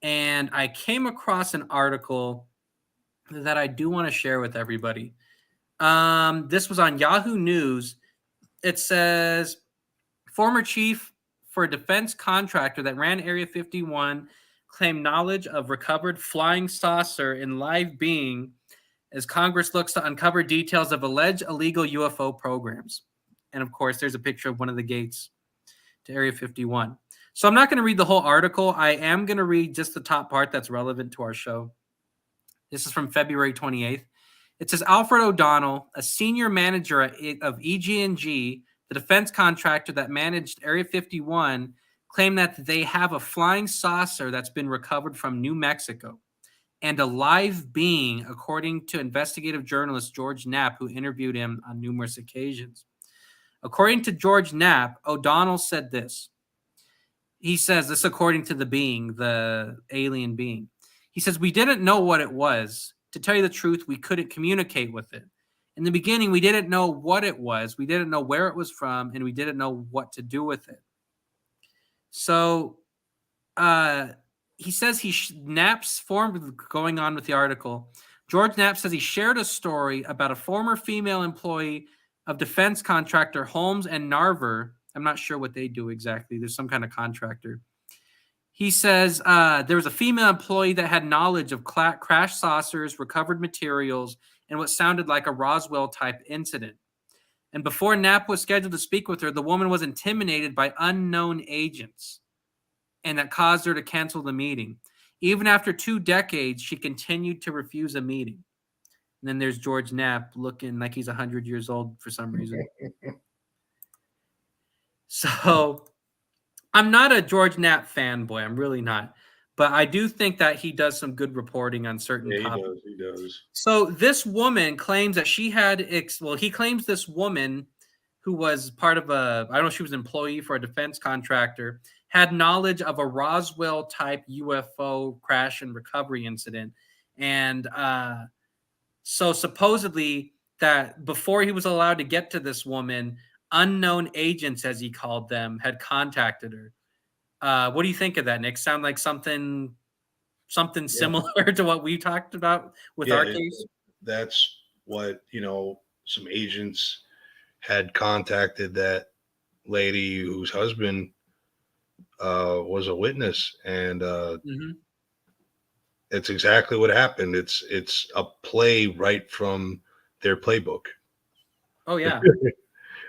And I came across an article that I do want to share with everybody. This was on Yahoo News. It says, former chief for a defense contractor that ran Area 51 claimed knowledge of recovered flying saucer in live being as Congress looks to uncover details of alleged illegal UFO programs. And of course, there's a picture of one of the gates to Area 51. So I'm not going to read the whole article. I am going to read just the top part that's relevant to our show. This is from February 28th. It says, Alfred O'Donnell, a senior manager of EG&G, the defense contractor that managed Area 51, claimed that they have a flying saucer that's been recovered from New Mexico and a live being, according to investigative journalist George Knapp, who interviewed him on numerous occasions. According to George Knapp, O'Donnell said this. He says, this according to the being, the alien being. He says, we didn't know what it was. To tell you the truth, we couldn't communicate with it. In the beginning, we didn't know what it was. We didn't know where it was from, and we didn't know what to do with it. So he says Knapp's form going on with the article. George Knapp says he shared a story about a former female employee of defense contractor Holmes and Narver. I'm not sure what they do exactly. There's some kind of contractor. He says there was a female employee that had knowledge of crash saucers, recovered materials, and what sounded like a Roswell-type incident. And before Knapp was scheduled to speak with her, the woman was intimidated by unknown agents, and that caused her to cancel the meeting. Even after 2 decades, she continued to refuse a meeting. And then there's George Knapp looking like he's 100 years old for some reason. So I'm not a George Knapp fanboy. I'm really not. but I do think that he does some good reporting on certain Yeah, he topics. does. He does. So this woman claims that she had he claims this woman who was part of I don't know, she was an employee for a defense contractor, had knowledge of a Roswell type UFO crash and recovery incident. And so supposedly that before he was allowed to get to this woman, unknown agents, as he called them, had contacted her. What do you think of that, Nick? Sound like something Yeah. similar to what we talked about with Yeah, our case? that's what, some agents had contacted that lady whose husband was a witness, and Mhm. it's exactly what happened. It's a play right from their playbook. Oh yeah.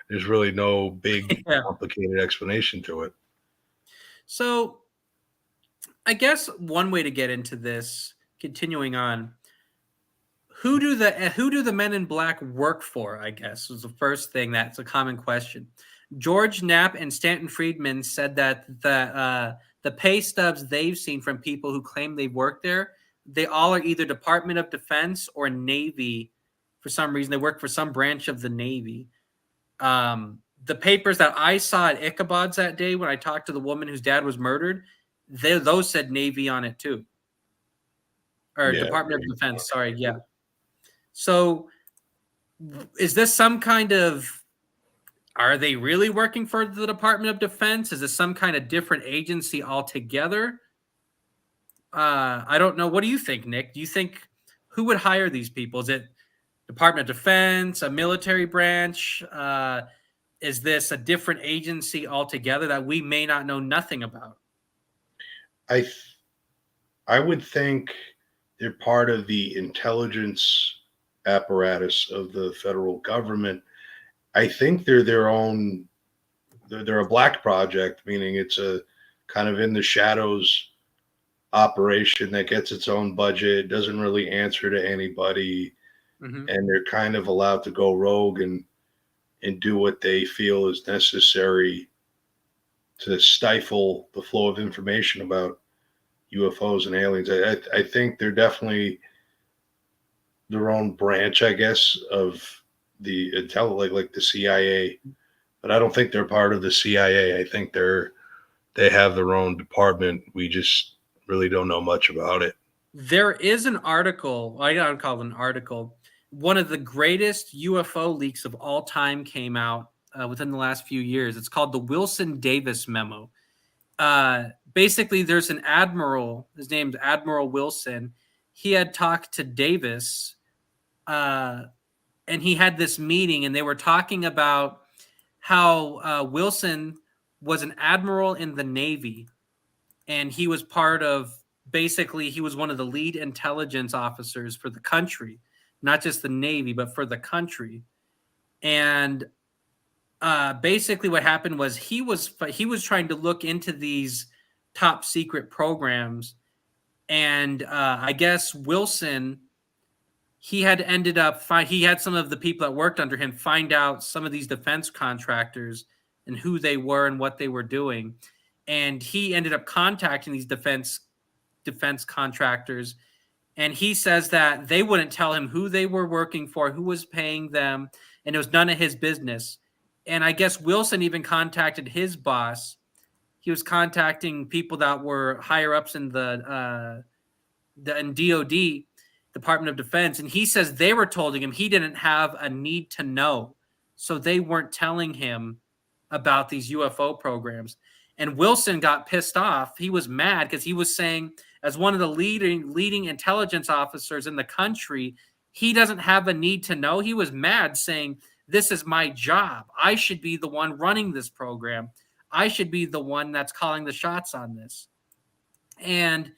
There's really no big Yeah. complicated explanation to it. So I guess one way to get into this, continuing on, who do the men in black work for? I guess was the first thing that's a common question. George Knapp and Stanton Friedman said that the pay stubs they've seen from people who claim they work there, they all are either Department of Defense or Navy. For some reason, they work for some branch of the Navy. The papers that I saw at Ichabod's that day when I talked to the woman whose dad was murdered, those said Navy on it too, or Yeah. Department of Defense. Sorry, yeah. So, is this some kind of? Are they really working for the Department of Defense? Is this some kind of different agency altogether? I don't know. What do you think, Nick? Do you think who would hire these people? Is it Department of Defense, a military branch? Is this a different agency altogether that we may not know nothing about? I I would think they're part of the intelligence apparatus of the federal government. I think they're their own. They're a black project, meaning it's a kind of in the shadows operation that gets its own budget, doesn't really answer to anybody, Mm-hmm. and they're kind of allowed to go rogue and do what they feel is necessary to stifle the flow of information about UFOs and aliens. I think they're definitely their own branch, I guess, of the intel, like the CIA. But I don't think they're part of the CIA. I think they have their own department. We just really don't know much about it. There is an article, I don't call it an article. One of the greatest UFO leaks of all time came out within the last few years. It's called the Wilson Davis Memo. Basically, there's an admiral, his name's Admiral Wilson. He had talked to Davis, and he had this meeting, and they were talking about how Wilson was an admiral in the Navy, and he was part of basically he was one of the lead intelligence officers for the country, not just the Navy, but for the country. And basically, what happened was he was trying to look into these top secret programs, and I guess Wilson he had ended up he had some of the people that worked under him find out some of these defense contractors and who they were and what they were doing, and he ended up contacting these defense contractors, and he says that they wouldn't tell him who they were working for, who was paying them, and it was none of his business. And I guess Wilson even contacted his boss. He was contacting people that were higher ups in the in DOD, Department of Defense, and he says they were told him he didn't have a need to know, so they weren't telling him about these UFO programs. And Wilson got pissed off. He was mad because he was saying, as one of the leading intelligence officers in the country, he doesn't have a need to know. He was mad, saying, "This is my job. I should be the one running this program. I should be the one that's calling the shots on this." And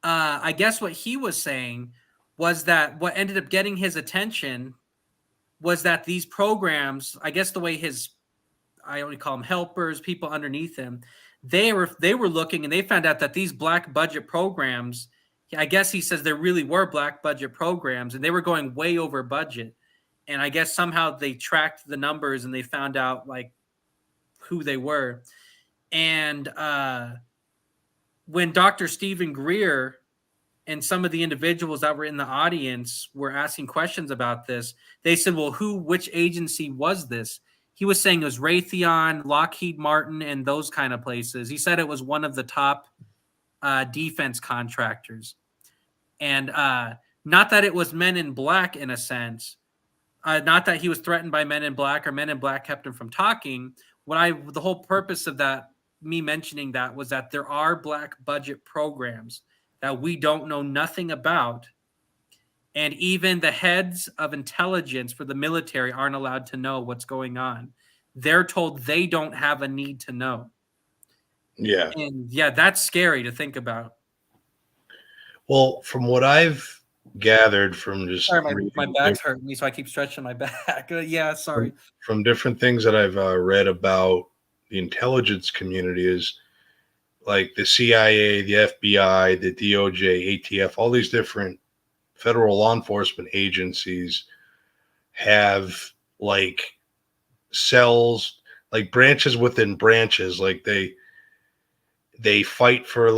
I guess what he was saying was that what ended up getting his attention was that these programs, I guess the way I only call them helpers, people underneath him, they were looking and they found out that these black budget programs, I guess he says there really were black budget programs and they were going way over budget. And I guess somehow they tracked the numbers and they found out like who they were. And when Dr. Stephen Greer and some of the individuals that were in the audience were asking questions about this, they said, well, which agency was this? He was saying it was Raytheon, Lockheed Martin, and those kind of places. He said it was one of the top defense contractors. And not that it was Men in Black in a sense, not that he was threatened by Men in Black or Men in Black kept him from talking. The whole purpose of that, me mentioning that, was that there are black budget programs that we don't know nothing about. And even the heads of intelligence for the military aren't allowed to know what's going on. They're told they don't have a need to know. Yeah. And yeah, that's scary to think about. Well, from what I've gathered from just Sorry, my back's hurting me, so I keep stretching my back. Yeah, sorry. From different things that I've read about the intelligence community is like the CIA, the FBI, the DOJ, ATF, all these different federal law enforcement agencies have like cells, like branches within branches. Like they fight for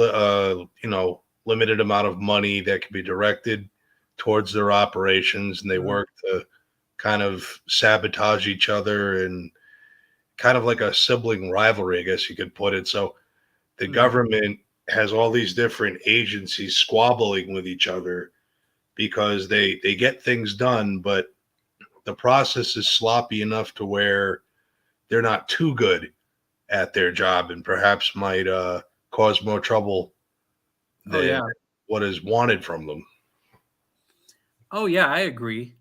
limited amount of money that can be directed towards their operations, and they work to kind of sabotage each other, and kind of like a sibling rivalry, I guess you could put it. So the government has all these different agencies squabbling with each other because they get things done, but the process is sloppy enough to where they're not too good at their job and perhaps might cause more trouble than what is wanted from them. Oh, yeah, I agree.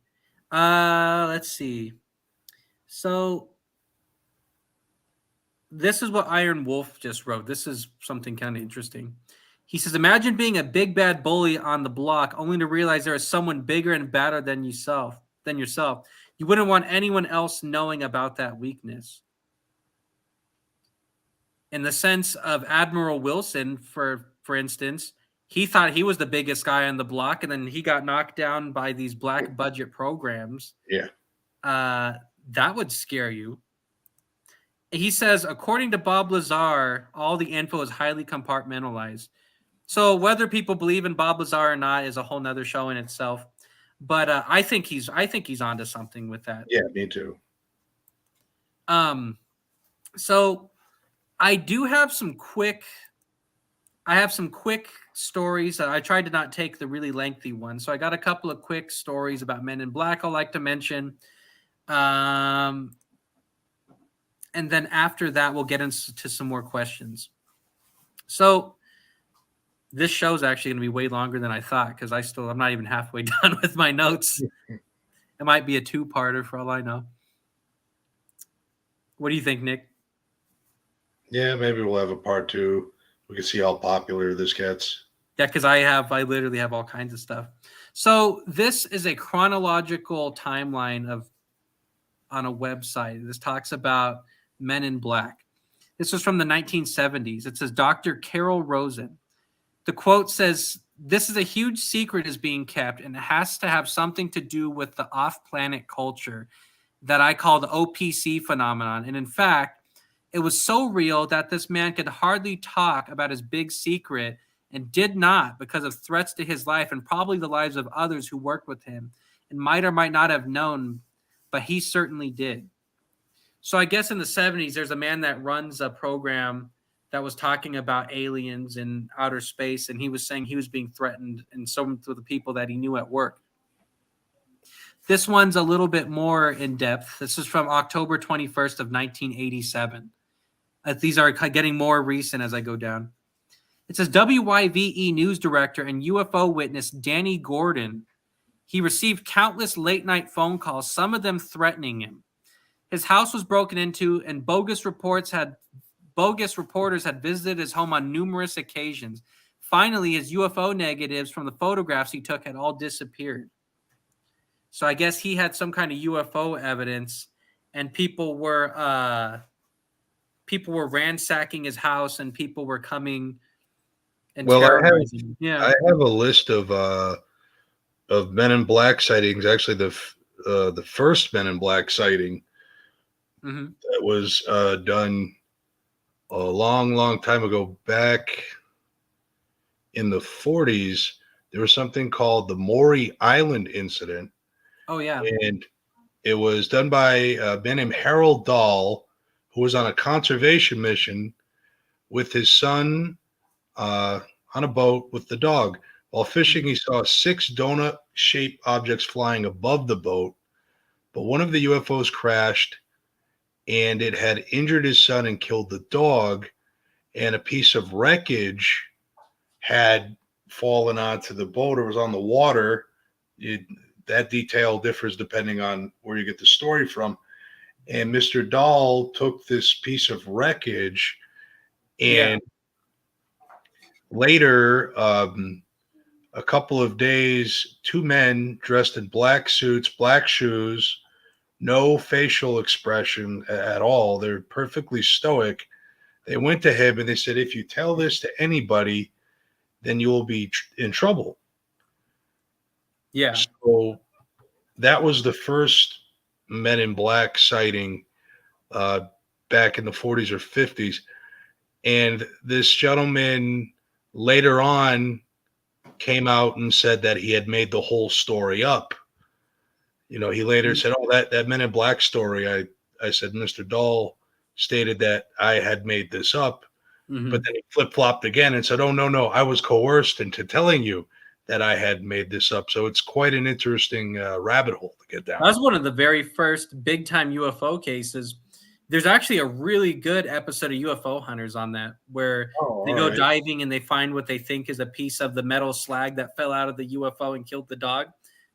Let's see. So this is what Iron Wolf just wrote. This is something kind of interesting. He says, imagine being a big bad bully on the block only to realize there is someone bigger and badder than yourself. You wouldn't want anyone else knowing about that weakness. In the sense of Admiral Wilson, for instance, he thought he was the biggest guy on the block, and then he got knocked down by these black budget programs. Yeah. That would scare you. He says, according to Bob Lazar, all the info is highly compartmentalized. So whether people believe in Bob Lazar or not is a whole nother show in itself. But I think he's onto something with that. Yeah, me too. So I have some quick stories. I tried to not take the really lengthy one. So I got a couple of quick stories about Men in Black I'd like to mention. And then after that, we'll get into some more questions. So this show's actually going to be way longer than I thought because I'm not even halfway done with my notes. It might be a two-parter for all I know. What do you think, Nick? Yeah, maybe we'll have a part two. We can see how popular this gets. Yeah, because I literally have all kinds of stuff. So this is a chronological timeline on a website. This talks about Men in Black. This was from the 1970s. It says, Dr. Carol Rosen. The quote says, this is a huge secret is being kept, and it has to have something to do with the off-planet culture that I call the OPC phenomenon. And in fact, it was so real that this man could hardly talk about his big secret and did not because of threats to his life and probably the lives of others who worked with him and might or might not have known, but he certainly did. So I guess in the 70s, there's a man that runs a program that was talking about aliens in outer space, and he was saying he was being threatened, and so were the people that he knew at work. This one's a little bit more in depth. This is from October 21st of 1987. These are getting more recent as I go down. It says WYVE news director and UFO witness Danny Gordon. He received countless late-night phone calls, some of them threatening him. His house was broken into, and bogus reporters had visited his home on numerous occasions. Finally, his UFO negatives from the photographs he took had all disappeared. So I guess he had some kind of UFO evidence, and people were ransacking his house, and people were coming and terrorizing. I have a list of Men in Black sightings. Actually, the first Men in Black sighting that was done a long, long time ago, back in the 40s, there was something called the Maury Island incident, Oh yeah. and it was done by a man named Harold Dahl, who was on a conservation mission with his son uh, on a boat with the dog. While fishing, he saw 6 donut-shaped objects flying above the boat, but one of the UFOs crashed, and it had injured his son and killed the dog, and a piece of wreckage had fallen onto the boat or was on the water. That detail differs depending on where you get the story from. And Mr. Dahl took this piece of wreckage, Yeah. and later, a couple of days, 2 men dressed in black suits, black shoes, no facial expression at all. They're perfectly stoic. They went to him and they said, if you tell this to anybody, then you will be in trouble. Yeah. So that was the first Men in Black sighting back in the 40s or 50s. And this gentleman later on came out and said that he had made the whole story up. You know, he later said, "Oh, that Men in Black story." I said, Mr. Dahl stated that I had made this up, but then he flip flopped again and said, "Oh no, I was coerced into telling you that I had made this up." So it's quite an interesting rabbit hole to get down. That was one of the very first big time UFO cases. There's actually a really good episode of UFO Hunters on that, where they go diving and they find what they think is a piece of the metal slag that fell out of the UFO and killed the dog.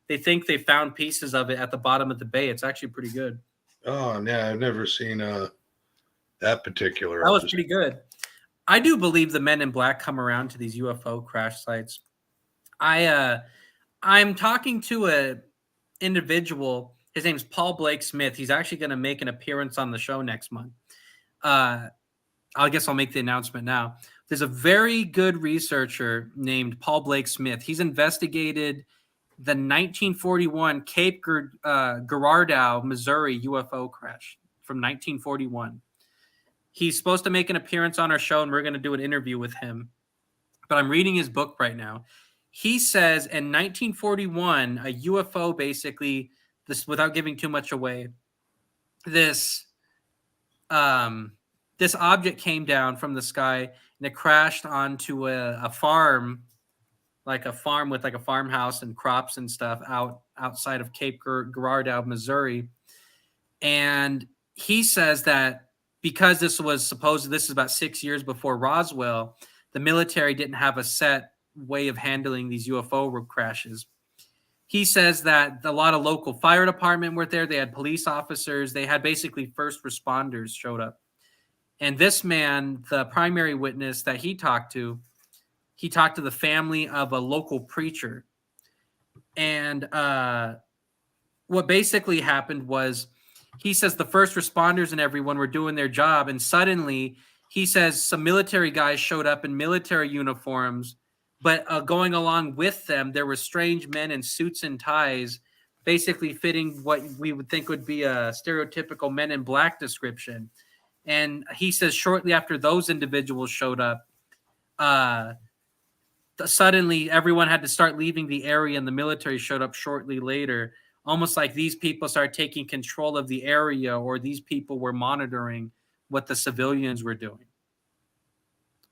They think they found pieces of it at the bottom of the bay. It's actually pretty good. Oh, yeah, I've never seen that particular That was episode. pretty good. I do believe the Men in Black come around to these UFO crash sites. I'm talking to a individual. His name's Paul Blake Smith. He's actually going to make an appearance on the show next month. I guess I'll make the announcement now. There's a very good researcher named Paul Blake Smith. He's investigated the 1941 Cape Girardeau, Missouri UFO crash from 1941. He's supposed to make an appearance on our show, and we're going to do an interview with him. But I'm reading his book right now. He says in 1941, a UFO basically, this without giving too much away, this object came down from the sky and it crashed onto a farm, like a farm with like a farmhouse and crops and stuff outside of Cape Girardeau, Missouri. And he says that because this is about 6 years before Roswell, the military didn't have a set way of handling these UFO crashes. He says that a lot of local fire department were there. They had police officers. They had basically first responders showed up. And this man, the primary witness that he talked to the family of a local preacher. And what basically happened was, he says the first responders and everyone were doing their job. And suddenly, he says some military guys showed up in military uniforms, but going along with them, there were strange men in suits and ties, basically fitting what we would think would be a stereotypical Men in Black description. And he says shortly after those individuals showed up, suddenly everyone had to start leaving the area, and the military showed up shortly later, almost like these people started taking control of the area, or these people were monitoring what the civilians were doing.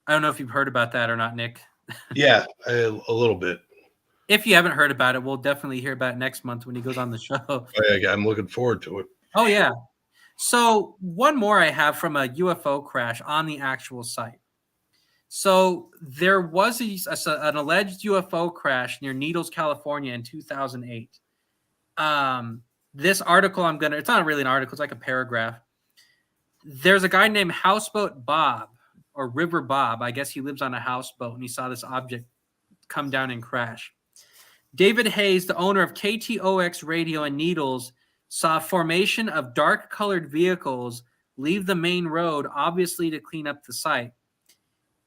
I don't know if you've heard about that or not, Nick. Yeah, a little bit. If you haven't heard about it, we'll definitely hear about it next month when he goes on the show. I'm looking forward to it. Oh, yeah. So one more I have from a UFO crash on the actual site. So there was an alleged UFO crash near Needles, California in 2008. This article it's not really an article, it's like a paragraph. There's a guy named Houseboat Bob, or River Bob. I guess he lives on a houseboat, and he saw this object come down and crash. David Hayes, the owner of KTOX Radio in Needles, saw a formation of dark-colored vehicles leave the main road, obviously to clean up the site.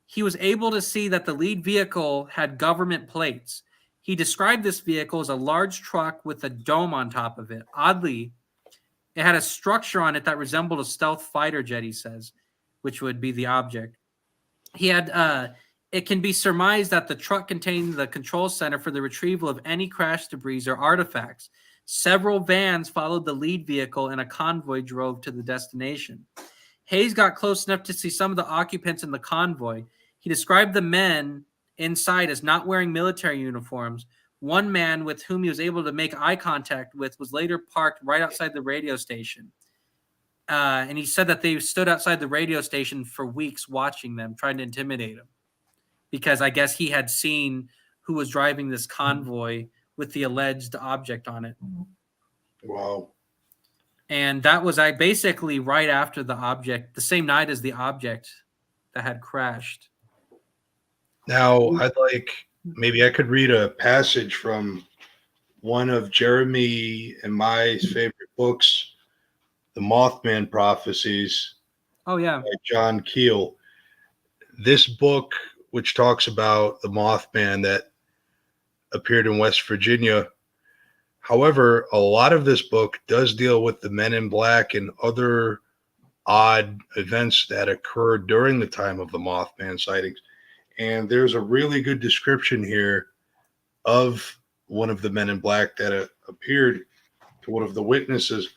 He was able to see that the lead vehicle had government plates. He described this vehicle as a large truck with a dome on top of it. Oddly, it had a structure on it that resembled a stealth fighter jet, he says, which would be the object. He had It can be surmised that the truck contained the control center for the retrieval of any crash debris or artifacts. Several vans followed the lead vehicle, and a convoy drove to the destination. Hayes got close enough to see some of the occupants in the convoy. He described the men inside as not wearing military uniforms. One man with whom he was able to make eye contact with was later parked right outside the radio station. And he said that they stood outside the radio station for weeks watching them, trying to intimidate him, because I guess he had seen who was driving this convoy with the alleged object on it. Wow. And that was basically right after the object, the same night as the object that had crashed. Now, maybe I could read a passage from one of Jeremy and my favorite books, The Mothman Prophecies. Oh, yeah. By John Keel. This book, which talks about the Mothman that appeared in West Virginia. However, a lot of this book does deal with the Men in Black and other odd events that occurred during the time of the Mothman sightings. And there's a really good description here of one of the Men in Black that appeared to one of the witnesses.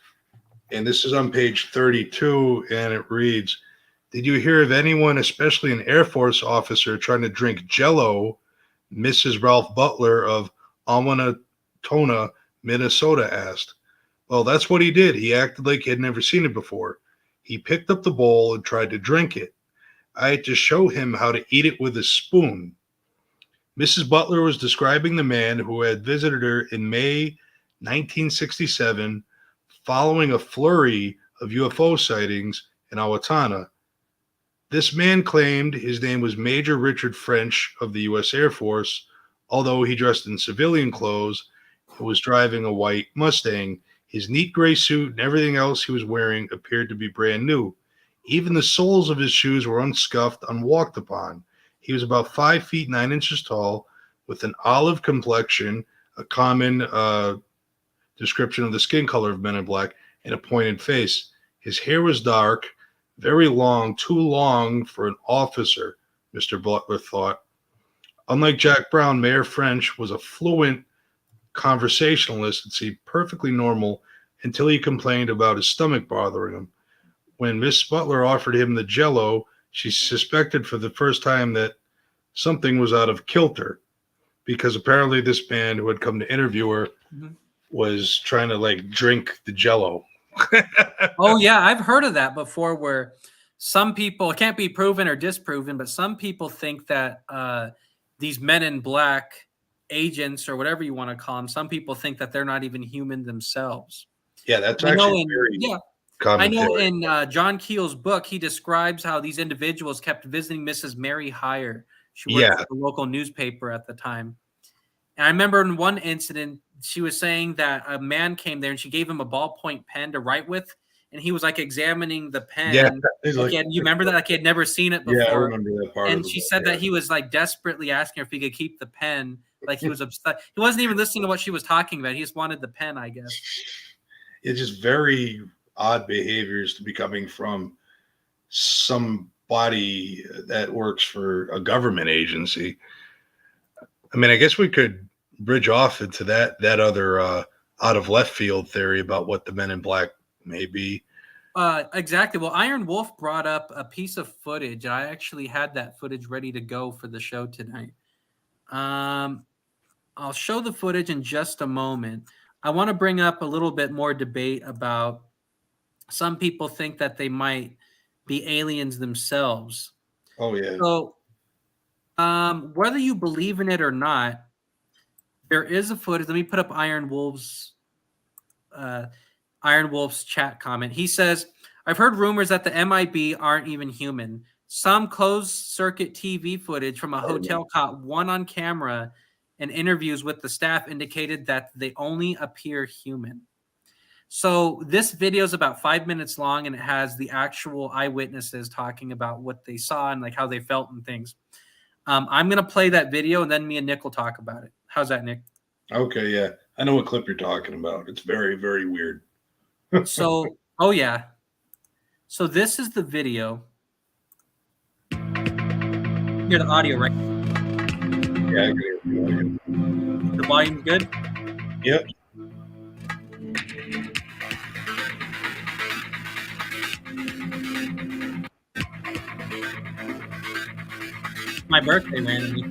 And this is on page 32, and it reads, "Did you hear of anyone, especially an Air Force officer, trying to drink Jell-O?" Mrs. Ralph Butler of Awanatona, Minnesota asked. "Well, that's what he did. He acted like he had never seen it before. He picked up the bowl and tried to drink it. I had to show him how to eat it with a spoon." Mrs. Butler was describing the man who had visited her in May 1967 following a flurry of UFO sightings in Owatonna. This man claimed his name was Major Richard French of the U.S. Air Force, although he dressed in civilian clothes and was driving a white Mustang. His neat gray suit and everything else he was wearing appeared to be brand new. Even the soles of his shoes were unscuffed, unwalked upon. He was about 5 feet 9 inches tall, with an olive complexion, a common description of the skin color of Men in Black, and a pointed face. His hair was dark, very long, too long for an officer, Mr. Butler thought. Unlike Jack Brown, Mayor French was a fluent conversationalist and seemed perfectly normal until he complained about his stomach bothering him. When Miss Butler offered him the Jell-O, she suspected for the first time that something was out of kilter, because apparently this man who had come to interview her was trying to drink the Jell-O. Oh, yeah. I've heard of that before, where some people, it can't be proven or disproven, but some people think that these Men in Black agents, or whatever you want to call them, some people think that they're not even human themselves. Yeah, that's actually very common. I know in John Keel's book, he describes how these individuals kept visiting Mrs. Mary Heyer. She worked for the local newspaper at the time. And I remember in one incident, she was saying that a man came there and she gave him a ballpoint pen to write with. And he was examining the pen. Yeah, you remember that? He had never seen it before. Yeah, I remember that part. And she said that he was desperately asking her if he could keep the pen. He was upset. He wasn't even listening to what she was talking about. He just wanted the pen, I guess. It's just very odd behaviors to be coming from somebody that works for a government agency. I mean, I guess we could bridge off into that other out of left field theory about what the Men in Black may be. Exactly. Well, Iron Wolf brought up a piece of footage, and I actually had that footage ready to go for the show tonight. I'll show the footage in just a moment. I want to bring up a little bit more debate about some people think that they might be aliens themselves. Oh, yeah. So, whether you believe in it or not, there is a footage. Let me put up Iron Wolf's chat comment. He says, "I've heard rumors that the MIB aren't even human. Some closed-circuit TV footage from a hotel caught one on camera, and interviews with the staff indicated that they only appear human." So this video is about 5 minutes long, and it has the actual eyewitnesses talking about what they saw and how they felt and things. I'm going to play that video, and then me and Nick will talk about it. How's that, Nick? Okay, yeah. I know what clip you're talking about. It's very, very weird. So, oh, yeah. So this is the video. Hear the audio, right? Yeah, I can hear the audio. The volume's good? Yep. My birthday randomly.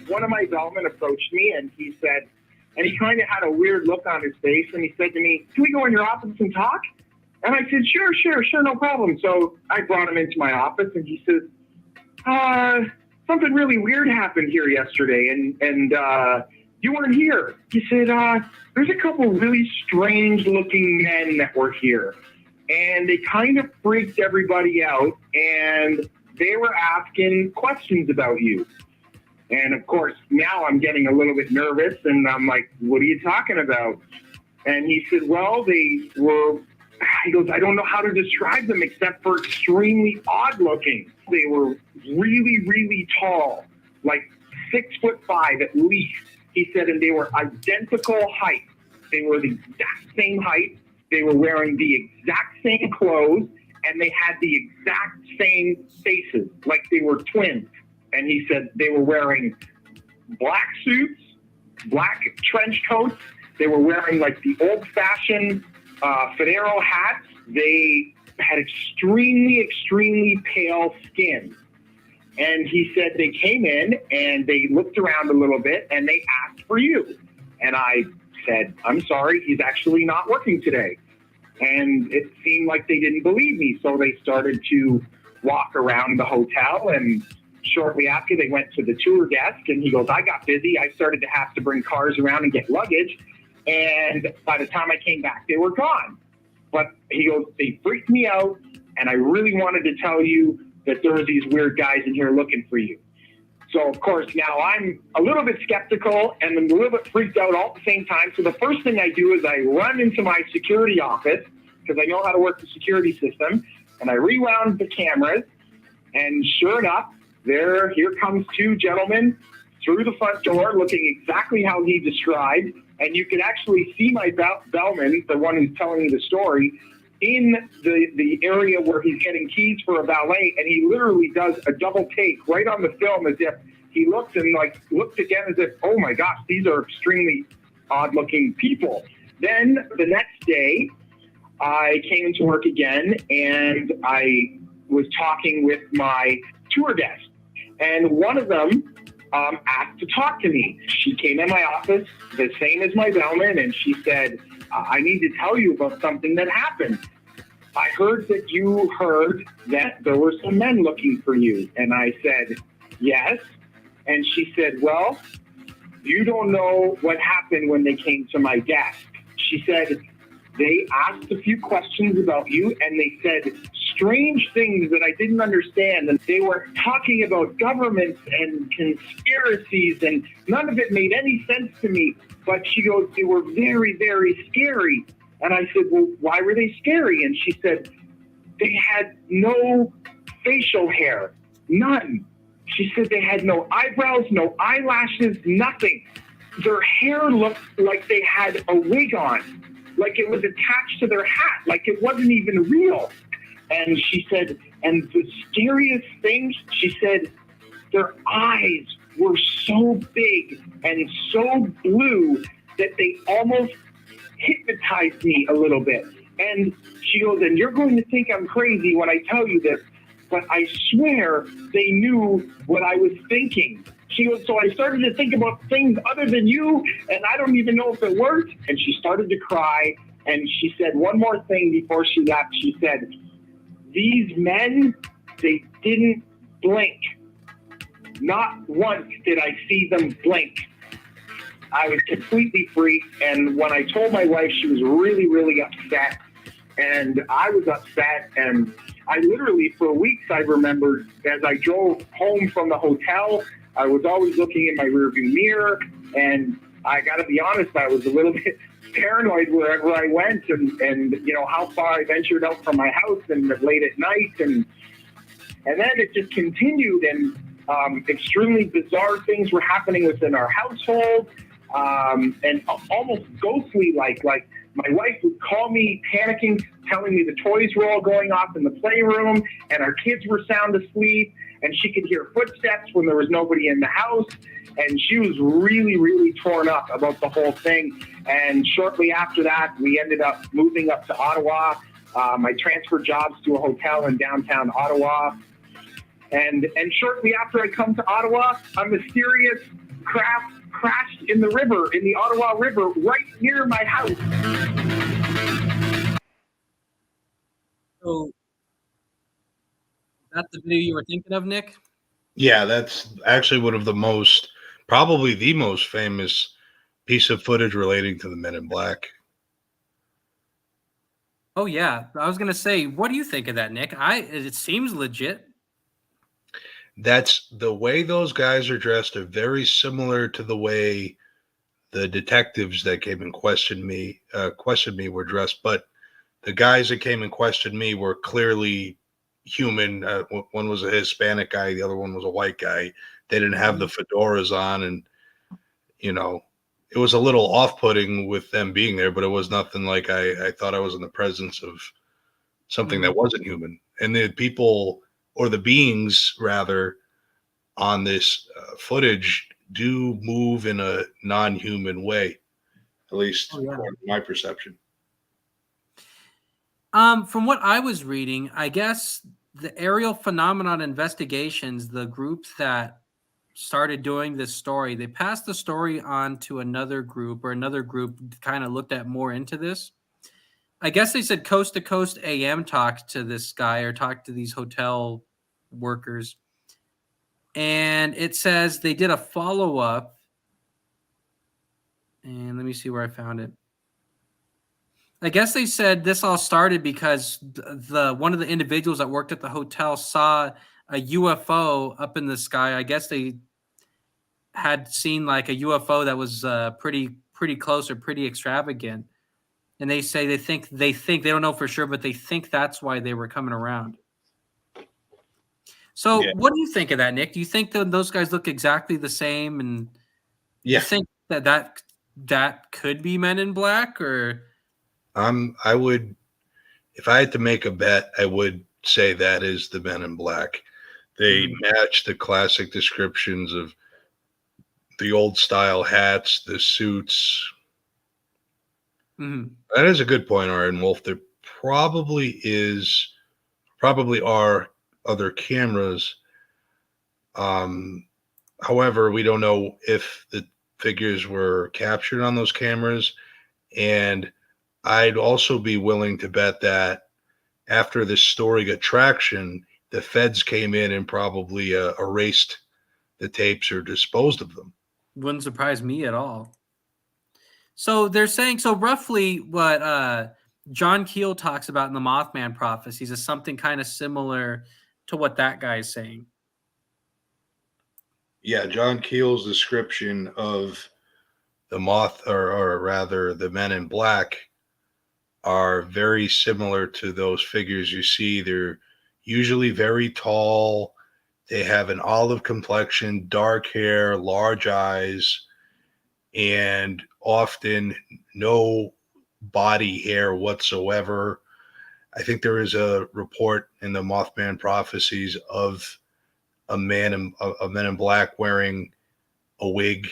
One of my bellmen approached me and he said, and he kind of had a weird look on his face, and he said to me, "Can we go in your office and talk?" And I said, sure, no problem. So I brought him into my office, and he says, something really weird happened here yesterday, and you weren't here. He said, there's a couple really strange looking men that were here, and they kind of freaked everybody out, and they were asking questions about you. And of course, now I'm getting a little bit nervous, and I'm like, "What are you talking about?" And he said, "Well, he goes, I don't know how to describe them except for extremely odd looking. They were really, really tall, like 6'5" at least." He said, and they were identical height. They were the exact same height. They were wearing the exact same clothes, and they had the exact same faces, like they were twins. And he said they were wearing black suits, black trench coats. They were wearing like the old-fashioned Federo hats. They had extremely, extremely pale skin. And he said they came in and they looked around a little bit and they asked for you. And I said, "I'm sorry, he's actually not working today." And it seemed like they didn't believe me. So they started to walk around the hotel, and shortly after they went to the tour desk, and he goes, "I got busy. I started to have to bring cars around and get luggage. And by the time I came back, they were gone." But he goes, "They freaked me out, and I really wanted to tell you that there were these weird guys in here looking for you." So, of course, now I'm a little bit skeptical and I'm a little bit freaked out all at the same time. So the first thing I do is I run into my security office, because I know how to work the security system, and I rewound the cameras, and sure enough, here comes two gentlemen through the front door looking exactly how he described. And you could actually see my bellman, the one who's telling me the story, in the area where he's getting keys for a valet, and he literally does a double take right on the film, as if he looked and looked again as if, "Oh my gosh, these are extremely odd looking people." Then the next day, I came into work again, and I was talking with my tour desk, and one of them asked to talk to me. She came in my office, the same as my bellman, and she said, "I need to tell you about something that happened. I heard that you heard that there were some men looking for you." And I said, "Yes." And she said, "Well, you don't know what happened when they came to my desk." She said, "They asked a few questions about you, and they said strange things that I didn't understand. And they were talking about governments and conspiracies, and none of it made any sense to me. But," she goes, "they were very, very scary." And I said, "Well, why were they scary?" And she said, "They had no facial hair, none." She said they had no eyebrows, no eyelashes, nothing. Their hair looked like they had a wig on, like it was attached to their hat, like it wasn't even real. And she said, and the scariest thing, she said, their eyes were so big and so blue that they almost hypnotized me a little bit. And she goes, "And you're going to think I'm crazy when I tell you this, but I swear they knew what I was thinking." She goes, "So I started to think about things other than you, and I don't even know if it worked." And she started to cry, and she said one more thing before she left. She said, "These men, they didn't blink. Not once did I see them blink." I was completely freaked, and when I told my wife, she was really, really upset, and I was upset, and I literally, for weeks, I remembered as I drove home from the hotel, I was always looking in my rearview mirror, and I got to be honest, I was a little bit paranoid wherever I went, and you know, how far I ventured out from my house and late at night, and then it just continued, and extremely bizarre things were happening within our household. and almost ghostly like my wife would call me panicking, telling me the toys were all going off in the playroom and our kids were sound asleep, and she could hear footsteps when there was nobody in the house. And she was really, really torn up about the whole thing. And shortly after that, we ended up moving up to Ottawa. I transferred jobs to a hotel in downtown Ottawa. And shortly after I come to Ottawa, a mysterious craft crashed in the river, in the Ottawa River, right near my house. So that's the video you were thinking of, Nick? Yeah, that's actually one of the most, probably the most famous piece of footage relating to the Men in Black. Oh yeah, I was gonna say, what do you think of that, Nick? It seems legit. That's the way those guys are dressed are very similar to the way the detectives that came and questioned me were dressed, but the guys that came and questioned me were clearly human. One was a Hispanic guy, the other one was a white guy. They didn't have the fedoras on, and it was a little off-putting with them being there, but it was nothing like I thought I was in the presence of something that wasn't human. And the people, or the beings rather, on this footage do move in a non-human way, at least according to my perception. From what I was reading, I guess the aerial phenomenon investigations, the group that started doing this story, they passed the story on to another group, or another group kind of looked at more into this. I guess they said Coast to Coast AM talked to this guy, or talked to these hotel workers. And it says they did a follow-up. And let me see where I found it. I guess they said this all started because one of the individuals that worked at the hotel saw a UFO up in the sky. I guess they had seen like a UFO that was pretty close or pretty extravagant. And they say they think they don't know for sure, but they think that's why they were coming around. So what do you think of that, Nick? Do you think that those guys look exactly the same? And you think that could be Men in Black? Or I would, if I had to make a bet, I would say that is the Men in Black. They match the classic descriptions of the old style hats, the suits. That is a good point, Aaron Wolf. There probably are other cameras. However, we don't know if the figures were captured on those cameras. And I'd also be willing to bet that after this story got traction, the feds came in and probably erased the tapes or disposed of them. Wouldn't surprise me at all. So they're saying, so roughly what John Keel talks about in the Mothman prophecies is something kind of similar to what that guy is saying. Yeah, John Keel's description of the or rather the Men in Black are very similar to those figures you see. They're usually very tall. They have an olive complexion, dark hair, large eyes, and often no body hair whatsoever. I think there is a report in the Mothman prophecies of a Men in Black wearing a wig.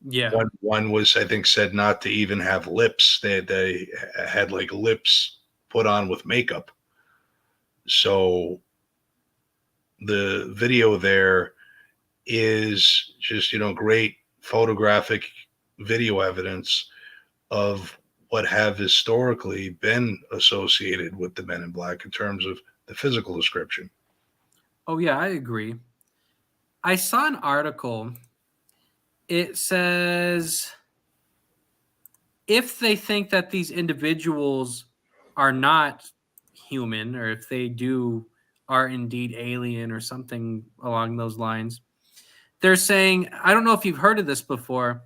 Yeah. One was, I think, said not to even have lips. They had like lips put on with makeup. So the video there is just, great photographic video evidence of what have historically been associated with the Men in Black in terms of the physical description. Oh, yeah, I agree. I saw an article. It says if they think that these individuals are not human, or if they are indeed alien or something along those lines, they're saying, I don't know if you've heard of this before,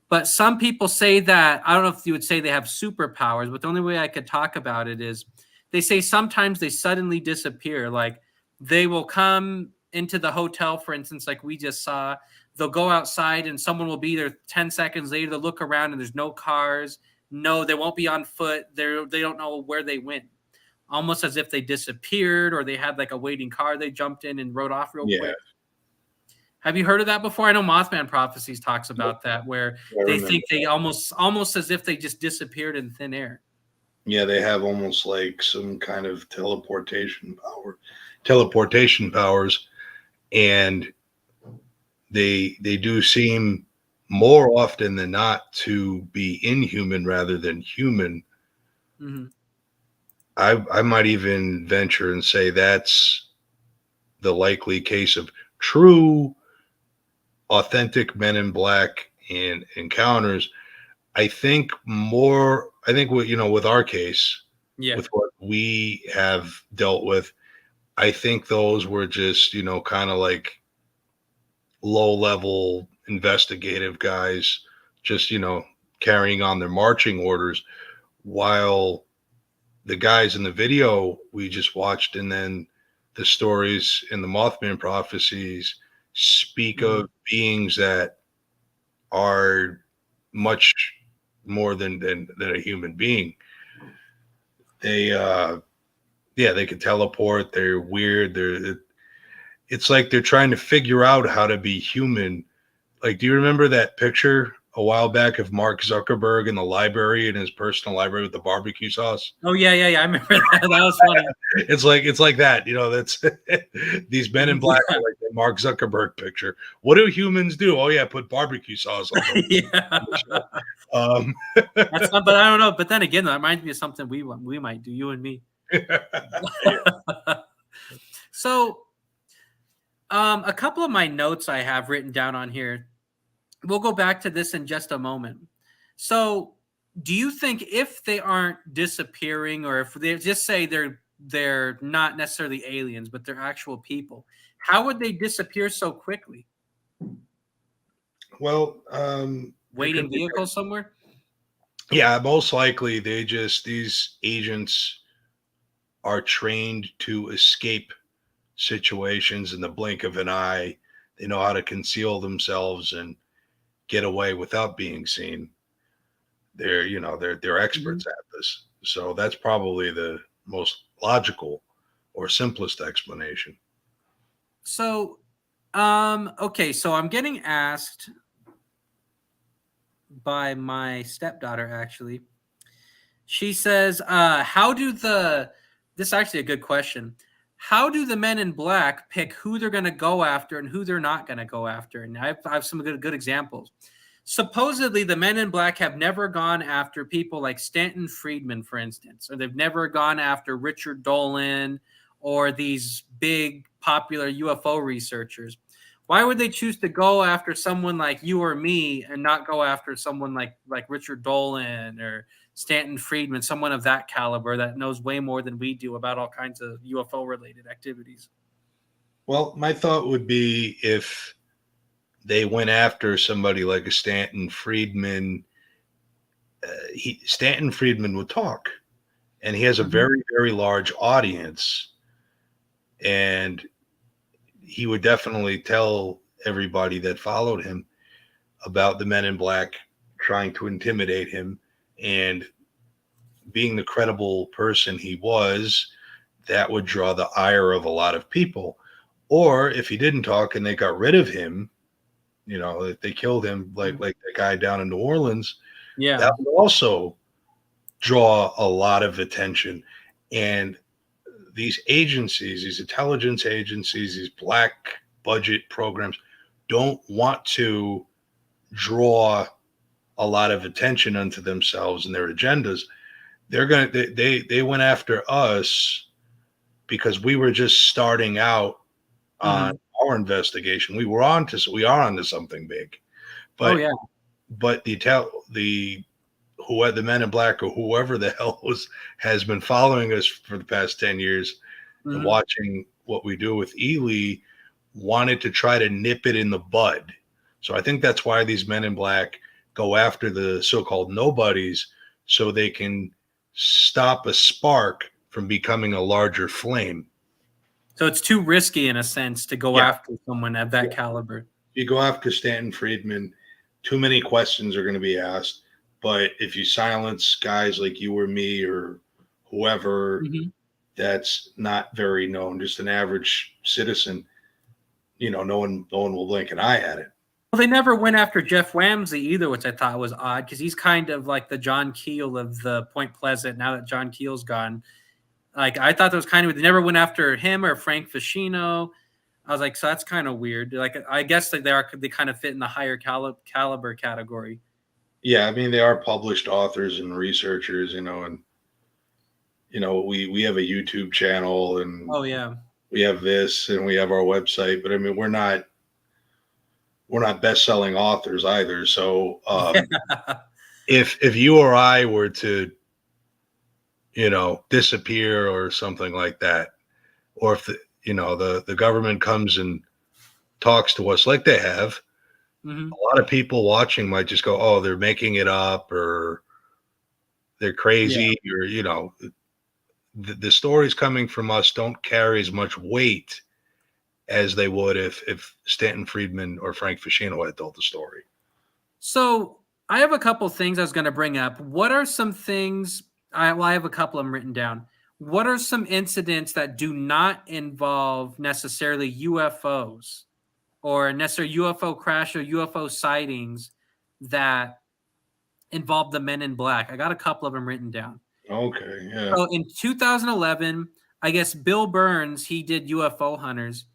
but some people say that, I don't know if you would say they have superpowers, but the only way I could talk about it is they say sometimes they suddenly disappear. Like they will come into the hotel, for instance, like we just saw. they'll go outside and someone will be there 10 seconds later. They'll look around and there's no cars. No, they won't be on foot. They don't know where they went. Almost as if they disappeared or they had like a waiting car they jumped in and rode off real quick. Have you heard of that before? I know Mothman Prophecies talks about that, where they think they almost as if they just disappeared in thin air. Yeah, they have almost like some kind of teleportation powers, and they do seem more often than not to be inhuman rather than human. Mm-hmm. I might even venture and say that's the likely case of true, authentic Men in Black and encounters. I think with our case, with what we have dealt with, I think those were just, kind of like low-level investigative guys, just, carrying on their marching orders, while the guys in the video we just watched and then the stories in the Mothman Prophecies speak of beings that are much more than a human being. They they can teleport. They're weird. It's like they're trying to figure out how to be human. Like, do you remember that picture a while back of Mark Zuckerberg in the library, in his personal library with the barbecue sauce? Oh yeah. I remember that. That was funny. It's like that, that's these Men in Black are like the Mark Zuckerberg picture. What do humans do? Oh yeah, put barbecue sauce on them. That's not, but I don't know. But then again, that reminds me of something we might do, you and me. So, a couple of my notes I have written down on here. We'll go back to this in just a moment. So, do you think if they aren't disappearing, or if they just say they're not necessarily aliens, but they're actual people, how would they disappear so quickly? Well, waiting vehicles somewhere? Yeah, most likely these agents are trained to escape situations in the blink of an eye. They know how to conceal themselves and get away without being seen. They're experts at this. So that's probably the most logical or simplest explanation. So, okay, so I'm getting asked by my stepdaughter, actually. She says, this is actually a good question. How do the Men in Black pick who they're going to go after and who they're not going to go after? And I have some good examples. Supposedly, the Men in Black have never gone after people like Stanton Friedman, for instance, or they've never gone after Richard Dolan or these big popular UFO researchers. Why would they choose to go after someone like you or me and not go after someone like Richard Dolan or Stanton Friedman, someone of that caliber that knows way more than we do about all kinds of UFO-related activities? Well, my thought would be if they went after somebody like a Stanton Friedman, Stanton Friedman would talk, and he has a very, very large audience, and he would definitely tell everybody that followed him about the Men in Black trying to intimidate him, and being the credible person he was, that would draw the ire of a lot of people. Or if he didn't talk and they got rid of him, if they killed him, like the guy down in New Orleans, that would also draw a lot of attention. And these agencies, these intelligence agencies, these black budget programs don't want to draw a lot of attention unto themselves and their agendas. They went after us because we were just starting out on our investigation. We are onto something big, but the Men in Black or whoever the hell has been following us for the past 10 years and watching what we do with Ely wanted to try to nip it in the bud. So I think that's why these Men in Black go after the so-called nobodies, so they can stop a spark from becoming a larger flame. So it's too risky in a sense to go after someone of that caliber. you go after Stanton Friedman, too many questions are going to be asked. But if you silence guys like you or me or whoever that's not very known, just an average citizen, no one will blink an eye at it. Well, they never went after Jeff Wamsley either, which I thought was odd because he's kind of like the John Keel of the Point Pleasant. Now that John Keel's gone, like I thought that was kind of, they never went after him or Frank Ficino. I was like, so that's kind of weird. Like I guess that they kind of fit in the higher caliber category. Yeah, I mean they are published authors and researchers, and we have a YouTube channel, and oh yeah, we have this, and we have our website, but I mean we're not best-selling authors either. So if you or I were to disappear or something like that, or if the government comes and talks to us like they have, a lot of people watching might just go, oh, they're making it up, or they're crazy, or the stories coming from us don't carry as much weight as they would if Stanton Friedman or Frank Ficino had told the story. So I have a couple things I was going to bring up. What are some things? I have a couple of them written down. What are some incidents that do not involve necessarily UFOs or necessarily UFO crash or UFO sightings that involve the Men in Black? I got a couple of them written down. Okay, yeah. So in 2011, I guess Bill Burns, he did UFO Hunters.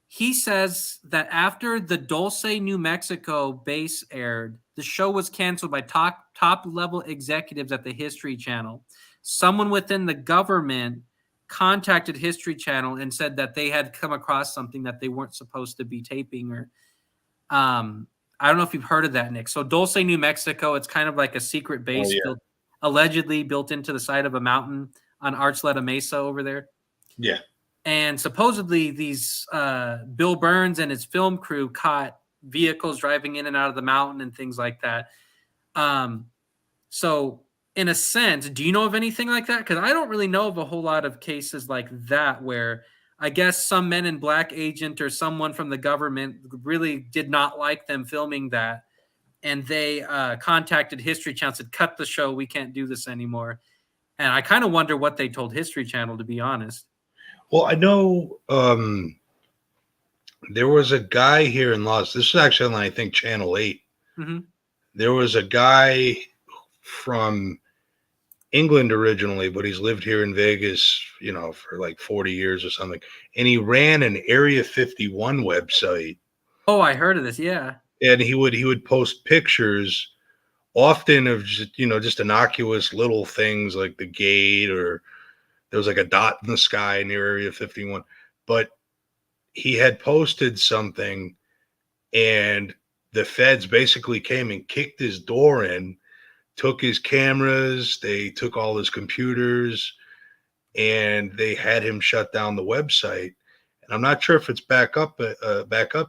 He says that after the Dulce, New Mexico base aired, the show was canceled by top level executives at the History Channel. Someone within the government contacted History Channel and said that they had come across something that they weren't supposed to be taping. Or I don't know if you've heard of that, Nick. So Dulce, New Mexico, it's kind of like a secret base allegedly built into the side of a mountain on Archuleta Mesa over there. Yeah. And supposedly these Bill Burns and his film crew caught vehicles driving in and out of the mountain and things like that. So in a sense, do you know of anything like that? Because I don't really know of a whole lot of cases like that where I guess some Men in Black agent or someone from the government really did not like them filming that. And they contacted History Channel, said, cut the show. We can't do this anymore. And I kind of wonder what they told History Channel, to be honest. Well, I know there was a guy here in This is actually on, I think, Channel 8. Mm-hmm. There was a guy from England originally, but he's lived here in Vegas, for like 40 years or something. And he ran an Area 51 website. Oh, I heard of this, yeah. And he would post pictures often of just innocuous little things like the gate, or there was like a dot in the sky near Area 51. But he had posted something, and the feds basically came and kicked his door in, took his cameras, they took all his computers, and they had him shut down the website. And I'm not sure if it's back up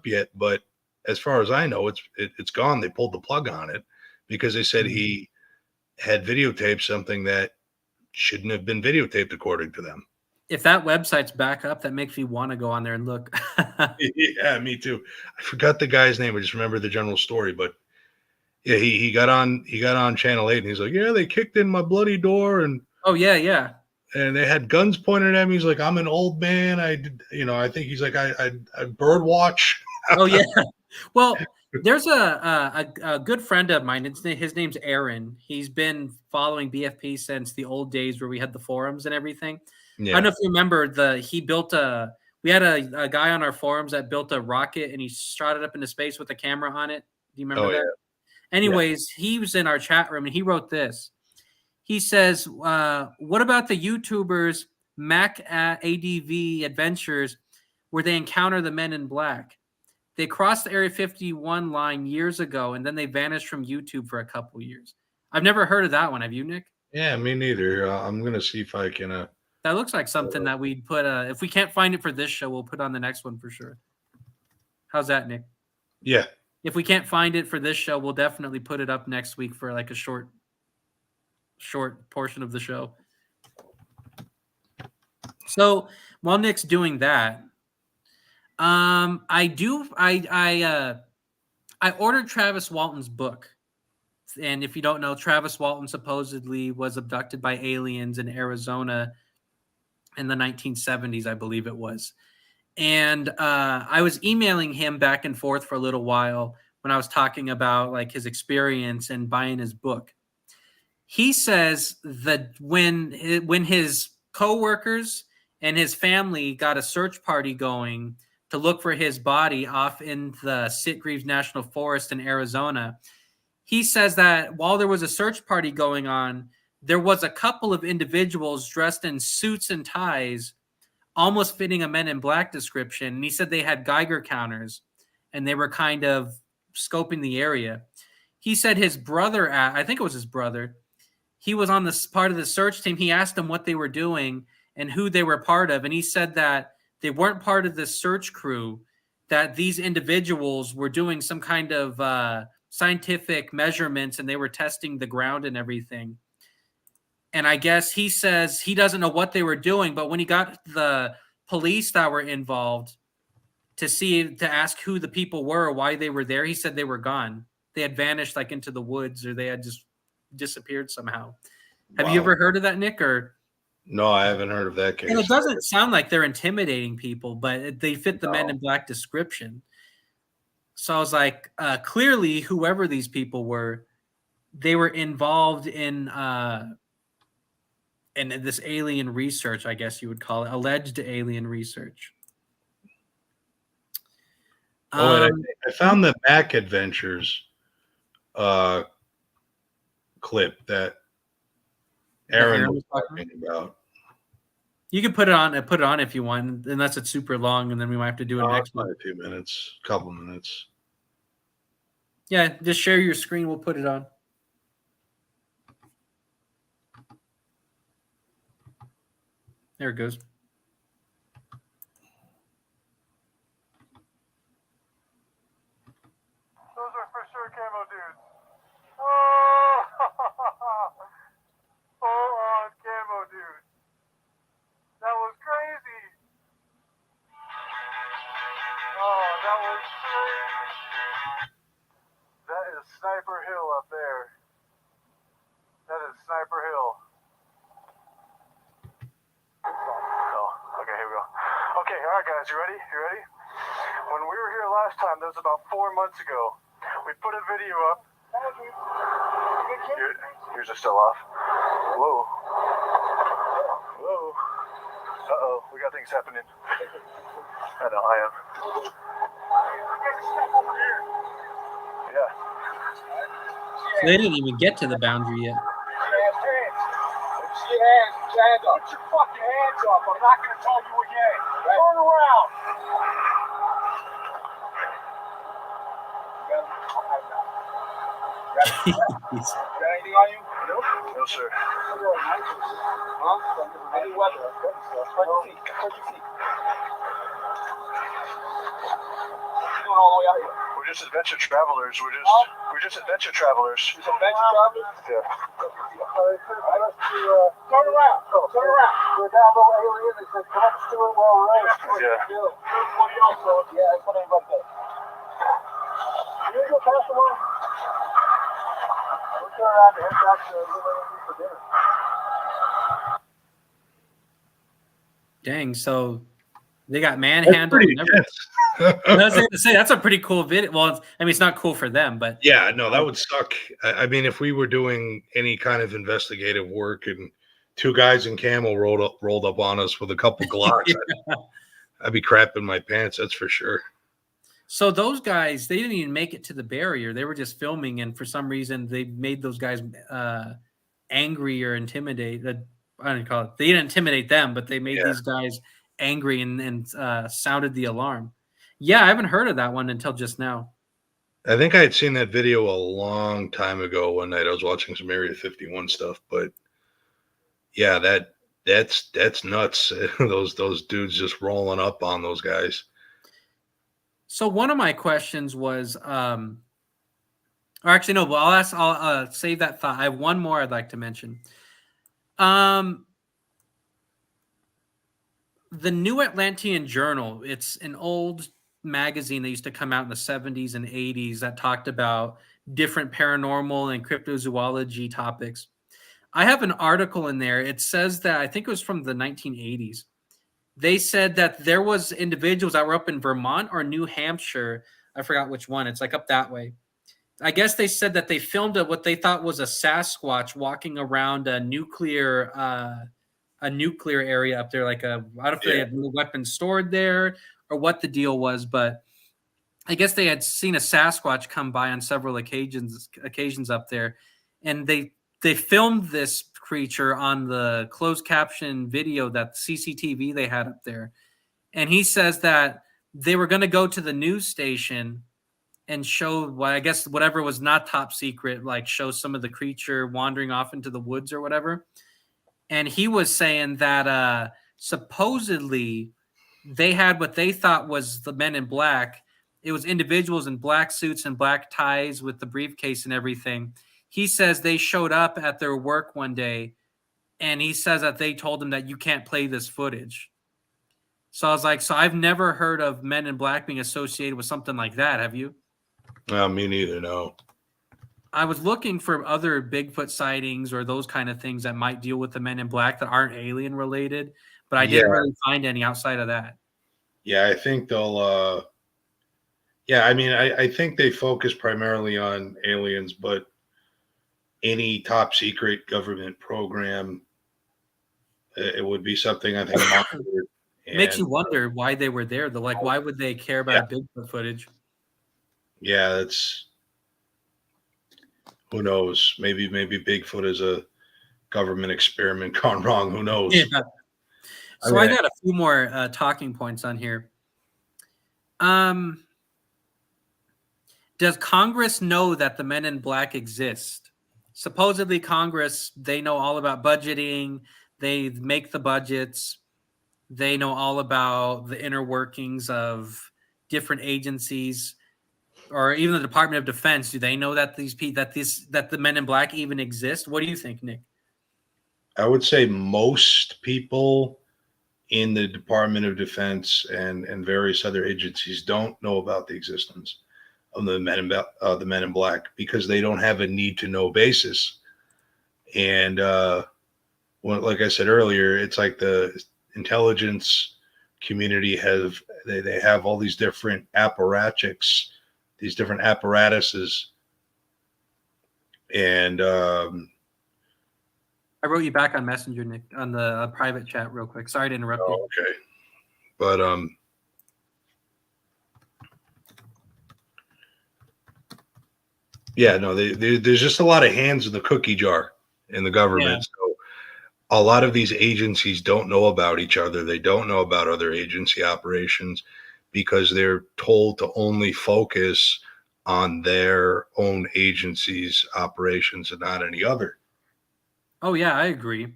yet, but as far as I know, it's gone. They pulled the plug on it because they said he had videotaped something that shouldn't have been videotaped, according to them. If that website's back up, that makes me want to go on there and look. Yeah, me too. I forgot the guy's name. I just remember the general story. But yeah, he got on Channel 8 and he's like, yeah, they kicked in my bloody door, and oh yeah. And they had guns pointed at me. He's like, I'm an old man. I think he's like, I bird watch. Oh yeah. Well, there's a good friend of mine. His name's Aaron. He's been following BFP since the old days where we had the forums and everything. Yeah. I don't know if you remember we had a guy on our forums that built a rocket and he shot it up into space with a camera on it. Do you remember that? Yeah. Anyways, he was in our chat room and he wrote this. He says, what about the YouTubers Mac ADV Adventures where they encounter the Men in Black? They crossed the Area 51 line years ago, and then they vanished from YouTube for a couple years. I've never heard of that one. Have you, Nick? Yeah, me neither. I'm going to see if I can. That looks like something that we'd put. If we can't find it for this show, we'll put on the next one for sure. How's that, Nick? Yeah. If we can't find it for this show, we'll definitely put it up next week for like a short portion of the show. So while Nick's doing that, I I ordered Travis Walton's book. And if you don't know, Travis Walton supposedly was abducted by aliens in Arizona in the 1970s, I believe it was. And I was emailing him back and forth for a little while when I was talking about like his experience and buying his book. He says that when his coworkers and his family got a search party going to look for his body off in the Sitgreaves National Forest in Arizona, he says that while there was a search party going on, there was a couple of individuals dressed in suits and ties, almost fitting a Men in Black description. And he said they had Geiger counters and they were kind of scoping the area. He said his brother, I think it was his brother, he was on this part of the search team. He asked them what they were doing and who they were part of. And he said that they weren't part of the search crew, that these individuals were doing some kind of scientific measurements and they were testing the ground and everything. And I guess he says he doesn't know what they were doing, but when he got the police that were involved to ask who the people were or why they were there, he said they were gone. They had vanished like into the woods, or they had just disappeared somehow. Have you ever heard of that, Nick? Or no, I haven't heard of that case. and it doesn't sound like they're intimidating people, but they fit the Men in Black description. So I was like, clearly, whoever these people were, they were involved in this alien research, I guess you would call it, alleged alien research. And I found the Back Adventures clip that Aaron was talking about. You can put it on if you want, unless it's super long, and then we might have to do it next one. A few minutes, couple minutes. Yeah, just share your screen. We'll put it on. There it goes. Those are for sure camo dudes. Oh, full on camo dude. That was crazy. Oh, that was crazy. That is Sniper Hill up there. That is Sniper Hill. Oh, okay, here we go. Okay, all right, guys, you ready? You ready? When we were here last time, that was about 4 months ago. We put a video up. Yours are still off. Whoa. Whoa. Uh-oh, we got things happening. I know, I am. Yeah. They didn't even get to the boundary yet. Hands up. Put your fucking hands up. I'm not going to tell you again. Turn around. You got anything on you? Nope. No, sir. Huh? Any weather? Spread your feet. Spread your feet. What you doing all the way out here? We're just adventure travelers. We're just adventure travelers. Just adventure travelers? Yeah. Turn around. Turn around. We're down low alien that says, come up to it while we're out. Yeah. Everybody else, though. Yeah, that's what everybody does. You go past the one. We'll turn around and head back to for dinner. Dang, so they got manhandled. I was going to say, that's a pretty cool video. Well, I mean, it's not cool for them, but yeah, no, that would suck. I mean, if we were doing any kind of investigative work and two guys in camo rolled up on us with a couple Glocks, yeah. I'd be crapping my pants. That's for sure. So those guys, they didn't even make it to the barrier. They were just filming, and for some reason, they made those guys angry or intimidated. I don't call it. They didn't intimidate them, but they made these guys angry and sounded the alarm. Yeah, I haven't heard of that one until just now. I think I had seen that video a long time ago one night. I was watching some Area 51 stuff, but yeah, that's nuts. those dudes just rolling up on those guys. So one of my questions was, or actually no, but I'll save that thought. I have one more I'd like to mention. The New Atlantean Journal, it's an old magazine that used to come out in the 70s and 80s that talked about different paranormal and cryptozoology topics. I have an article in there. It says that I think it was from the 1980s. They said that there was individuals that were up in Vermont or New Hampshire. I forgot which one. It's like up that way. I guess they said that they filmed what they thought was a Sasquatch walking around a nuclear area up there. Like I don't know if they had weapons stored there or what the deal was, but I guess they had seen a Sasquatch come by on several occasions up there, and they filmed this creature on the closed caption video, that CCTV they had up there. And he says that they were going to go to the news station and show what I guess whatever was not top secret, like show some of the creature wandering off into the woods or whatever. And he was saying that supposedly they had what they thought was the Men in Black. It was individuals in black suits and black ties with the briefcase and everything. He says they showed up at their work one day, and he says that they told him that you can't play this footage. So I was like, so I've never heard of Men in Black being associated with something like that. Have you? Me neither, no. I was looking for other Bigfoot sightings or those kind of things that might deal with the Men in Black that aren't alien related, but I didn't really find any outside of that. Yeah, I think they'll I think they focus primarily on aliens, but any top secret government program, it would be something I think makes you wonder why they were there. Like, why would they care about Bigfoot footage? Yeah, that's, who knows? Maybe Bigfoot is a government experiment gone wrong. Who knows? Yeah. So I got a few more talking points on here. Does Congress know that the Men in Black exist? Supposedly Congress, they know all about budgeting. They make the budgets. They know all about the inner workings of different agencies, or even the Department of Defense. Do they know that that the Men in Black even exist? What do you think, Nick? I would say most people in the Department of Defense and various other agencies don't know about the existence of the Men in Black, because they don't have a need to know basis. And like I said earlier, it's like the intelligence community they have all these different apparatchiks, these different apparatuses. And I wrote you back on Messenger, Nick, on the private chat real quick. Sorry to interrupt you. Okay. But yeah, no, there's just a lot of hands in the cookie jar in the government. Yeah. So a lot of these agencies don't know about each other. They don't know about other agency operations because they're told to only focus on their own agency's operations and not any other. Oh, yeah, I agree.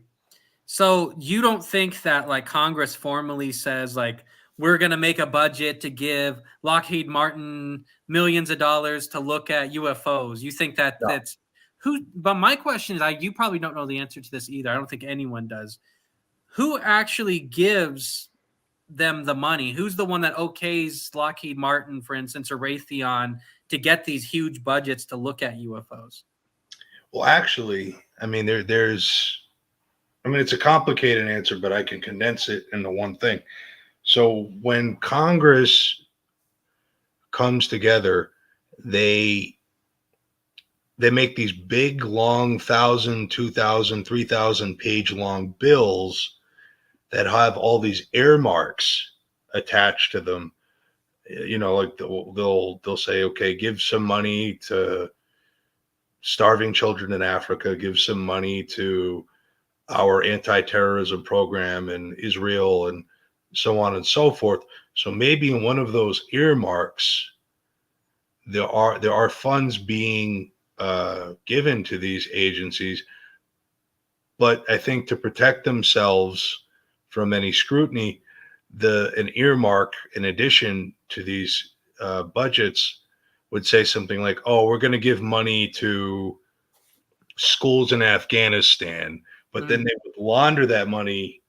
So you don't think that like Congress formally says like, we're going to make a budget to give Lockheed Martin millions of dollars to look at UFOs. You think that that's who? But my question is, you probably don't know the answer to this either. I don't think anyone does. Who actually gives them the money? Who's the one that okays Lockheed Martin, for instance, or Raytheon to get these huge budgets to look at UFOs? Well, actually, I mean, it's a complicated answer, but I can condense it into one thing. So when Congress comes together, they make these big, long 1,000, 2,000, 3,000 page long bills that have all these earmarks attached to them. You know, like they'll say, okay, give some money to starving children in Africa, give some money to our anti-terrorism program in Israel, and so on and so forth. So maybe in one of those earmarks, there are funds being given to these agencies, but I think to protect themselves from any scrutiny, an earmark in addition to these budgets would say something like, "Oh, we're going to give money to schools in Afghanistan," but then they would launder that money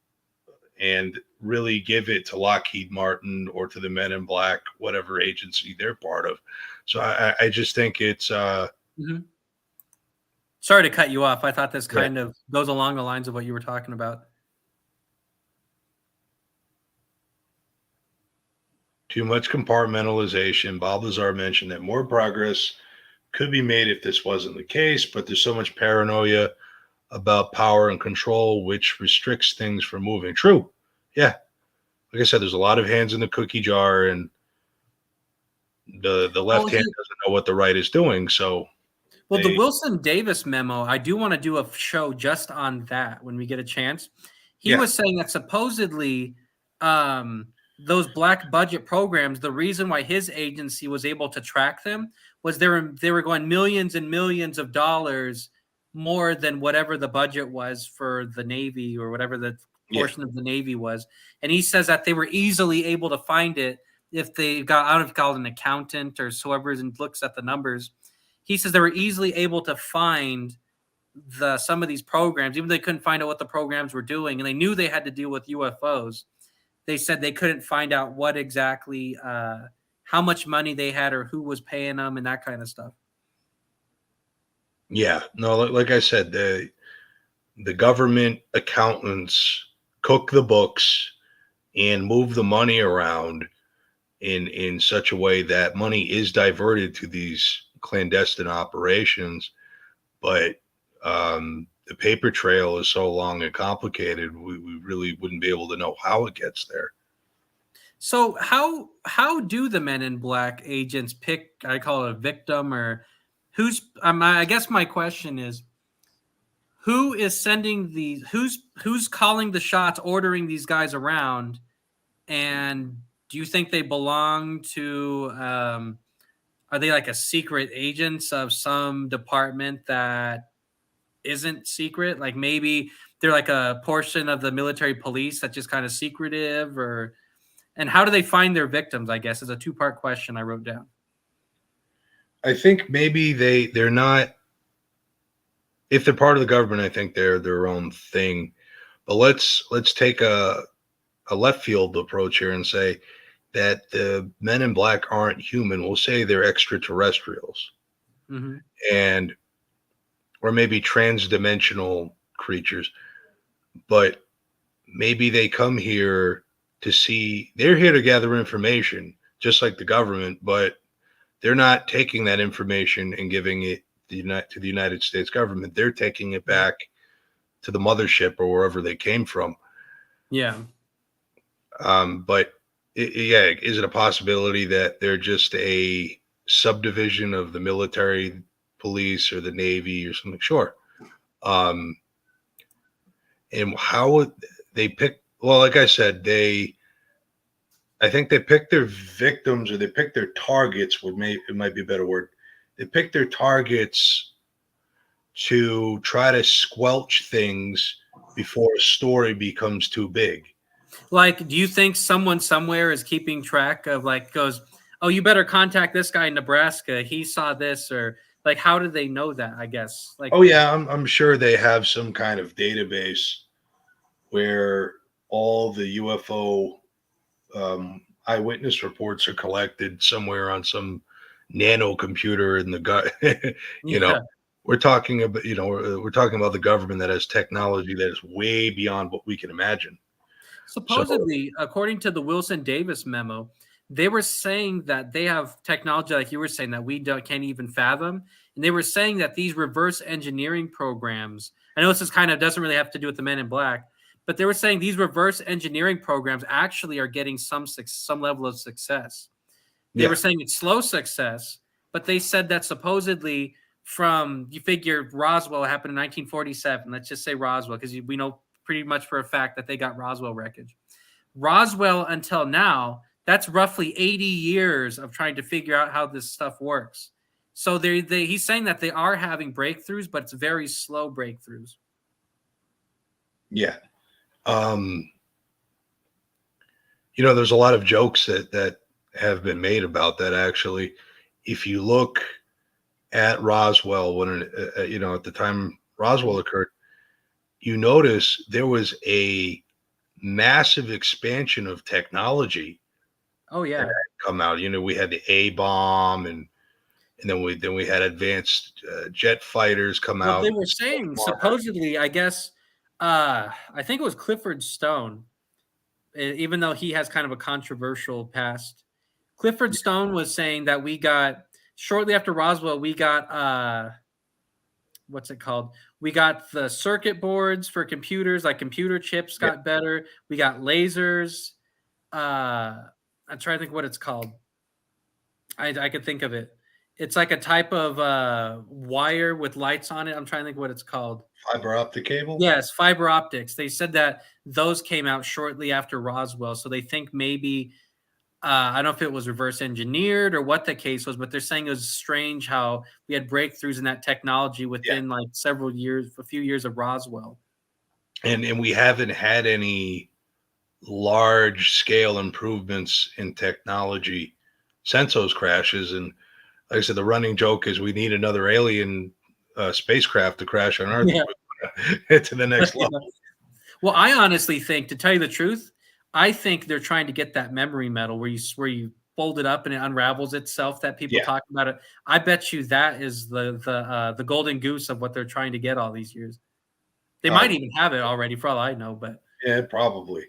and really give it to Lockheed Martin or to the Men in Black, whatever agency they're part of. So I just think it's Mhm. Sorry to cut you off. I thought this right. kind of goes along the lines of what you were talking about. Too much compartmentalization. Bob Lazar mentioned that more progress could be made if this wasn't the case, but there's so much paranoia about power and control, which restricts things from moving. True. Yeah. Like I said, there's a lot of hands in the cookie jar, and the left hand doesn't know what the right is doing. So, the Wilson Davis memo, I do want to do a show just on that when we get a chance. He was saying that supposedly those black budget programs, the reason why his agency was able to track them was they were going millions and millions of dollars more than whatever the budget was for the Navy or whatever the portion of the Navy was. And he says that they were easily able to find it if they got, I don't know if called an accountant or whoever looks at the numbers. He says they were easily able to find some of these programs, even though they couldn't find out what the programs were doing, and they knew they had to deal with UFOs. They said they couldn't find out what exactly, how much money they had or who was paying them and that kind of stuff. Yeah, no, like I said, the government accountants cook the books and move the money around in such a way that money is diverted to these clandestine operations. But the paper trail is so long and complicated, we really wouldn't be able to know how it gets there. So how do the Men in Black agents pick, I call it a victim, or who's, I guess my question is, who is sending these, who's calling the shots, ordering these guys around? And do you think they belong to, are they like a secret agents of some department that isn't secret? Like maybe they're like a portion of the military police that's just kind of secretive, and how do they find their victims? I guess is a two-part question I wrote down. I think maybe they're not, if they're part of the government, I think they're their own thing. But let's take a left field approach here and say that the Men in Black aren't human. We'll say they're extraterrestrials, and or maybe transdimensional creatures. But maybe they come here to see. They're here to gather information, just like the government, but they're not taking that information and giving it to the United States government. They're taking it back to the mothership or wherever they came from. Yeah. But is it a possibility that they're just a subdivision of the military police or the Navy or something? Sure. And how would they pick? Well, like I said, I think they pick their victims, or they pick their targets. It might be a better word. They pick their targets to try to squelch things before a story becomes too big. Like, do you think someone somewhere is keeping track of, like, goes, oh, you better contact this guy in Nebraska, he saw this, or like, how do they know that? I guess, like, oh yeah, I'm sure they have some kind of database where all the UFO eyewitness reports are collected somewhere on some nano computer in the gut. you know, we're talking about the government that has technology that is way beyond what we can imagine. Supposedly, according to the Wilson Davis memo, they were saying that they have technology, like you were saying, that we can't even fathom. And they were saying that these reverse engineering programs, I know this is kind of doesn't really have to do with the Men in Black, but they were saying these reverse engineering programs actually are getting some level of success. They were saying it's slow success, but they said that supposedly you figure Roswell happened in 1947. Let's just say Roswell, because we know pretty much for a fact that they got Roswell wreckage. Roswell until now, that's roughly 80 years of trying to figure out how this stuff works. So he's saying that they are having breakthroughs, but it's very slow breakthroughs. Yeah. There's a lot of jokes that have been made about that. Actually, if you look at Roswell, when at the time Roswell occurred, you notice there was a massive expansion of technology Oh yeah. come out. We had the A bomb, and then we had advanced jet fighters come Well, out. they were saying supposedly, I guess, I think it was Clifford Stone, even though he has kind of a controversial past. Clifford Stone was saying that we got shortly after Roswell, we got what's it called? We got the circuit boards for computers, like computer chips got better. We got lasers. I'm trying to think what it's called. I could think of it. It's like a type of wire with lights on it. I'm trying to think what it's called. Fiber optic cable. Yes, fiber optics. They said that those came out shortly after Roswell, so they think maybe I don't know if it was reverse engineered or what the case was, but they're saying it was strange how we had breakthroughs in that technology within like several years, a few years of Roswell. And we haven't had any large scale improvements in technology since those crashes. And like I said, the running joke is we need another alien spacecraft to crash on Earth to the next level. Well, I honestly think, to tell you the truth, I think they're trying to get that memory metal where you fold it up and it unravels itself. That people talk about it. I bet you that is the golden goose of what they're trying to get all these years. They might even have it already, for all I know. But yeah, probably.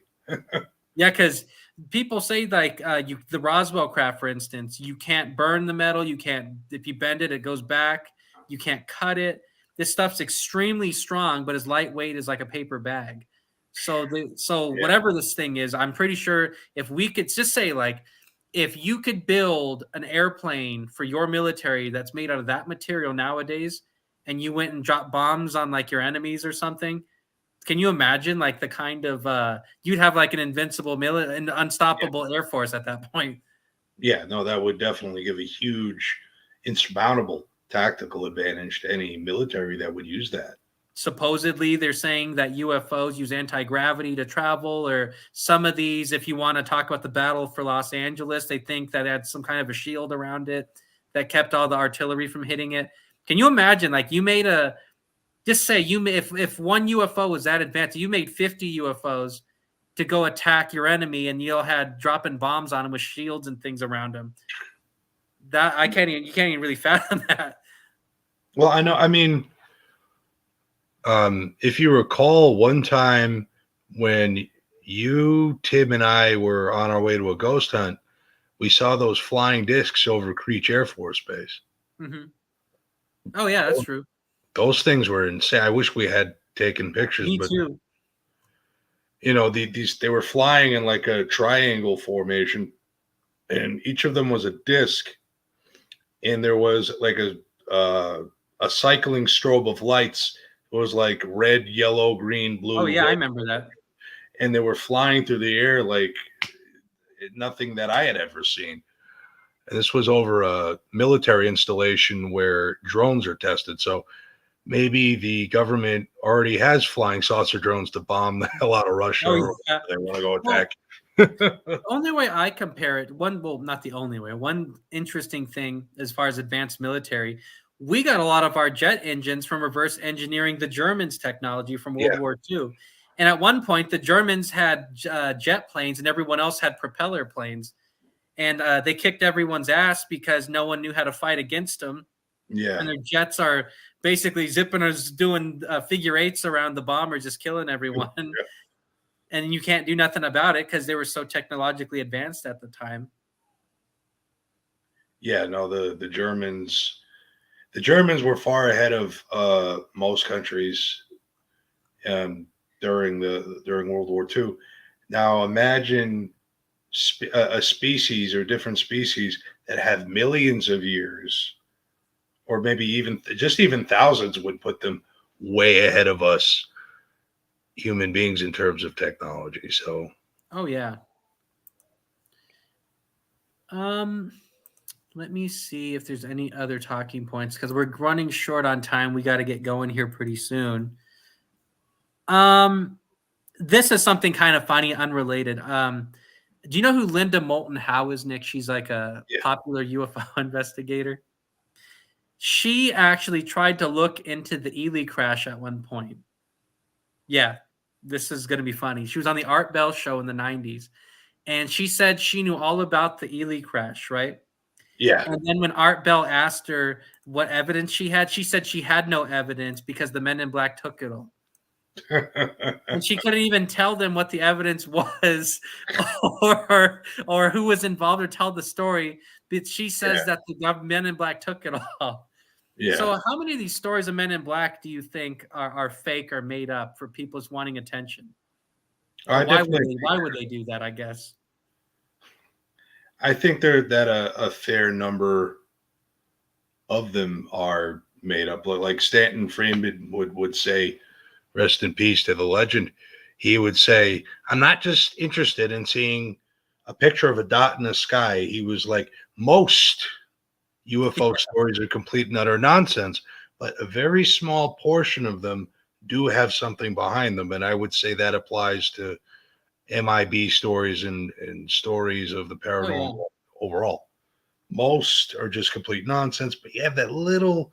Yeah, because people say like the Roswell craft, for instance, you can't burn the metal. You can't, if you bend it, it goes back. You can't cut it. This stuff's extremely strong, but as lightweight as like a paper bag. So whatever this thing is, I'm pretty sure if we could just say like, if you could build an airplane for your military that's made out of that material nowadays, and you went and dropped bombs on like your enemies or something, can you imagine like the kind of you'd have like an invincible and unstoppable air force at that point? Yeah, no, that would definitely give a huge, insurmountable tactical advantage to any military that would use that. Supposedly, they're saying that UFOs use anti-gravity to travel, or some of these, if you want to talk about the battle for Los Angeles, they think that had some kind of a shield around it that kept all the artillery from hitting it. Can you imagine, like, you made just say if one UFO was that advanced, you made 50 UFOs to go attack your enemy, and you had dropping bombs on them with shields and things around them. That you can't even really fathom that. Well, I know. I mean, if you recall, one time when you, Tim, and I were on our way to a ghost hunt, we saw those flying discs over Creech Air Force Base. Mm-hmm. Oh yeah, that's true. Those things were insane. I wish we had taken pictures. Me but too. They were flying in like a triangle formation, and each of them was a disc, and there was like a cycling strobe of lights. It was like red, yellow, green, blue. Oh yeah, I remember that. And they were flying through the air like nothing that I had ever seen. And this was over a military installation where drones are tested. So maybe the government already has flying saucer drones to bomb the hell out of Russia. They want to go attack. The only way I compare it, not the only way, one interesting thing as far as advanced military, we got a lot of our jet engines from reverse engineering the Germans' technology from World War II. And at one point, the Germans had jet planes and everyone else had propeller planes. And they kicked everyone's ass because no one knew how to fight against them. Yeah. And their jets are basically zipping us, doing figure eights around the bomber, just killing everyone. Yeah. And you can't do nothing about it because they were so technologically advanced at the time. Yeah, no, the Germans were far ahead of most countries during World War II. Now imagine a species or different species that have millions of years, or maybe even thousands, would put them way ahead of us human beings in terms of technology. So, oh yeah. Let me see if there's any other talking points because we're running short on time. We got to get going here pretty soon. This is something kind of funny, unrelated. Do you know who Linda Moulton Howe is, Nick? She's like a popular UFO investigator. She actually tried to look into the Ely crash at one point. Yeah. This is going to be funny. She was on the Art Bell show in the 90s, and she said she knew all about the Ely crash, right? Yeah. And then when Art Bell asked her what evidence she had, she said she had no evidence because the Men in Black took it all. And she couldn't even tell them what the evidence was or who was involved or tell the story. But she says that the Men in Black took it all. Yeah. So how many of these stories of Men in Black do you think are fake or made up for people's wanting attention? Or why would they do that, I guess? I think that a fair number of them are made up. Like Stanton Friedman would say, rest in peace to the legend. He would say, I'm not just interested in seeing a picture of a dot in the sky. He was like, most UFO stories are complete and utter nonsense, but a very small portion of them do have something behind them. And I would say that applies to MIB stories and stories of the paranormal overall. Most are just complete nonsense, but you have those little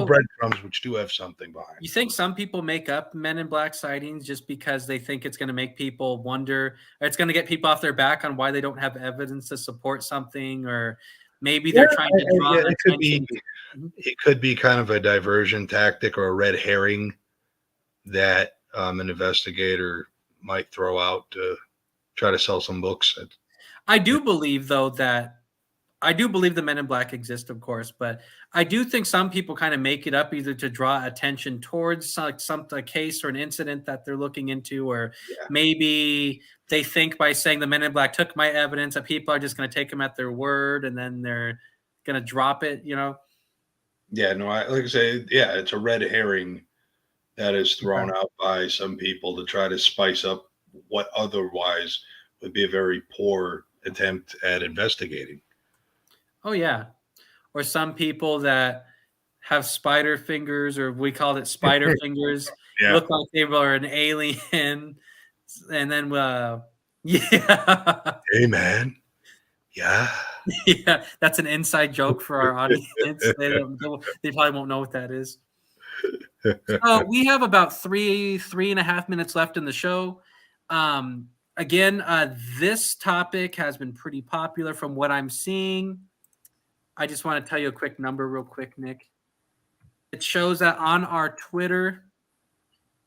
breadcrumbs which do have something behind. You think some people make up Men in Black sightings just because they think it's going to make people wonder, or it's going to get people off their back on why they don't have evidence to support something, or maybe they're trying to draw attention. It could be kind of a diversion tactic or a red herring that an investigator might throw out to try to sell some books. I do believe, though, that the Men in Black exist, of course, but I do think some people kind of make it up either to draw attention towards a case or an incident that they're looking into, or maybe they think by saying the Men in Black took my evidence that people are just going to take them at their word and then they're going to drop it, you know? Yeah, no, like I say, it's a red herring that is thrown out by some people to try to spice up what otherwise would be a very poor attempt at investigating. Oh, yeah. Or some people that have spider fingers, or we called it spider fingers, look like they were an alien. And then, Hey, man. Yeah. Yeah, that's an inside joke for our audience. They probably won't know what that is. So we have about three and a half minutes left in the show. Again, this topic has been pretty popular from what I'm seeing. I just want to tell you a quick number real quick, Nick. It shows that on our Twitter,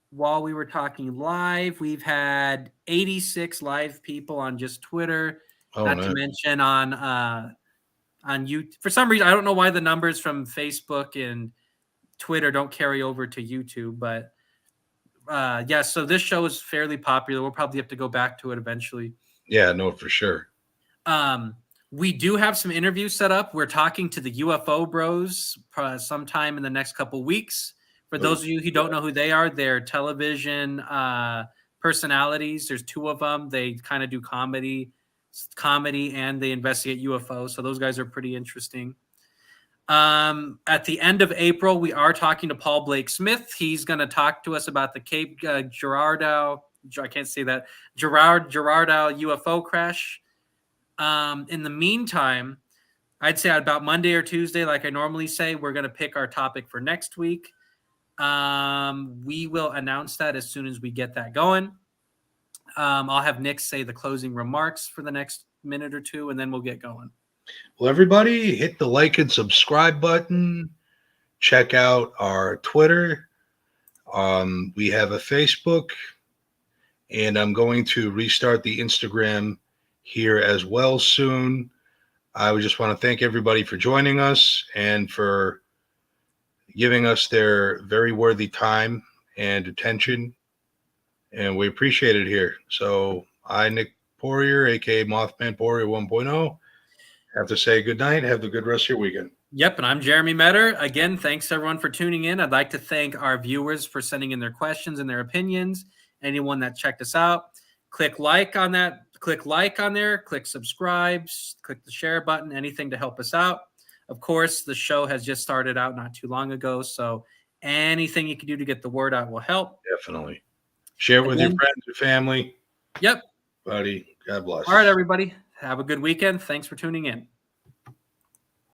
while we were talking live, we've had 86 live people on just Twitter. Not to mention on YouTube. For some reason, I don't know why the numbers from Facebook and Twitter don't carry over to YouTube, but so this show is fairly popular. We'll probably have to go back to it eventually. Yeah, no, for sure. We do have some interviews set up. We're talking to the UFO bros sometime in the next couple weeks. For those of you who don't know who they are, they're television personalities. There's two of them. They kind of do comedy and they investigate UFOs. So those guys are pretty interesting. At the end of April, we are talking to Paul Blake Smith. He's going to talk to us about the Cape Girardeau. I can't say that. Girardeau UFO crash. In the meantime, I'd say about Monday or Tuesday, like I normally say, we're going to pick our topic for next week. We will announce that as soon as we get that going. I'll have Nick say the closing remarks for the next minute or two, and then we'll get going. Well, everybody, hit the like and subscribe button. Check out our Twitter. We have a Facebook, and I'm going to restart the Instagram here as well soon. I would just want to thank everybody for joining us and for giving us their very worthy time and attention, and we appreciate it here. So I, Nick Poirier, aka Mothman Poirier 1.0, have to say good night. Have a good rest of your weekend. Yep, and I'm Jeremy Metter. Again, thanks everyone for tuning in. I'd like to thank our viewers for sending in their questions and their opinions. Anyone that checked us out, click like on that. Click like on there. Click subscribe. Click the share button. Anything to help us out. Of course, the show has just started out not too long ago, so anything you can do to get the word out will help. Definitely. Share it with your friends and family. Yep. Buddy, God bless. All right, everybody. Have a good weekend. Thanks for tuning in.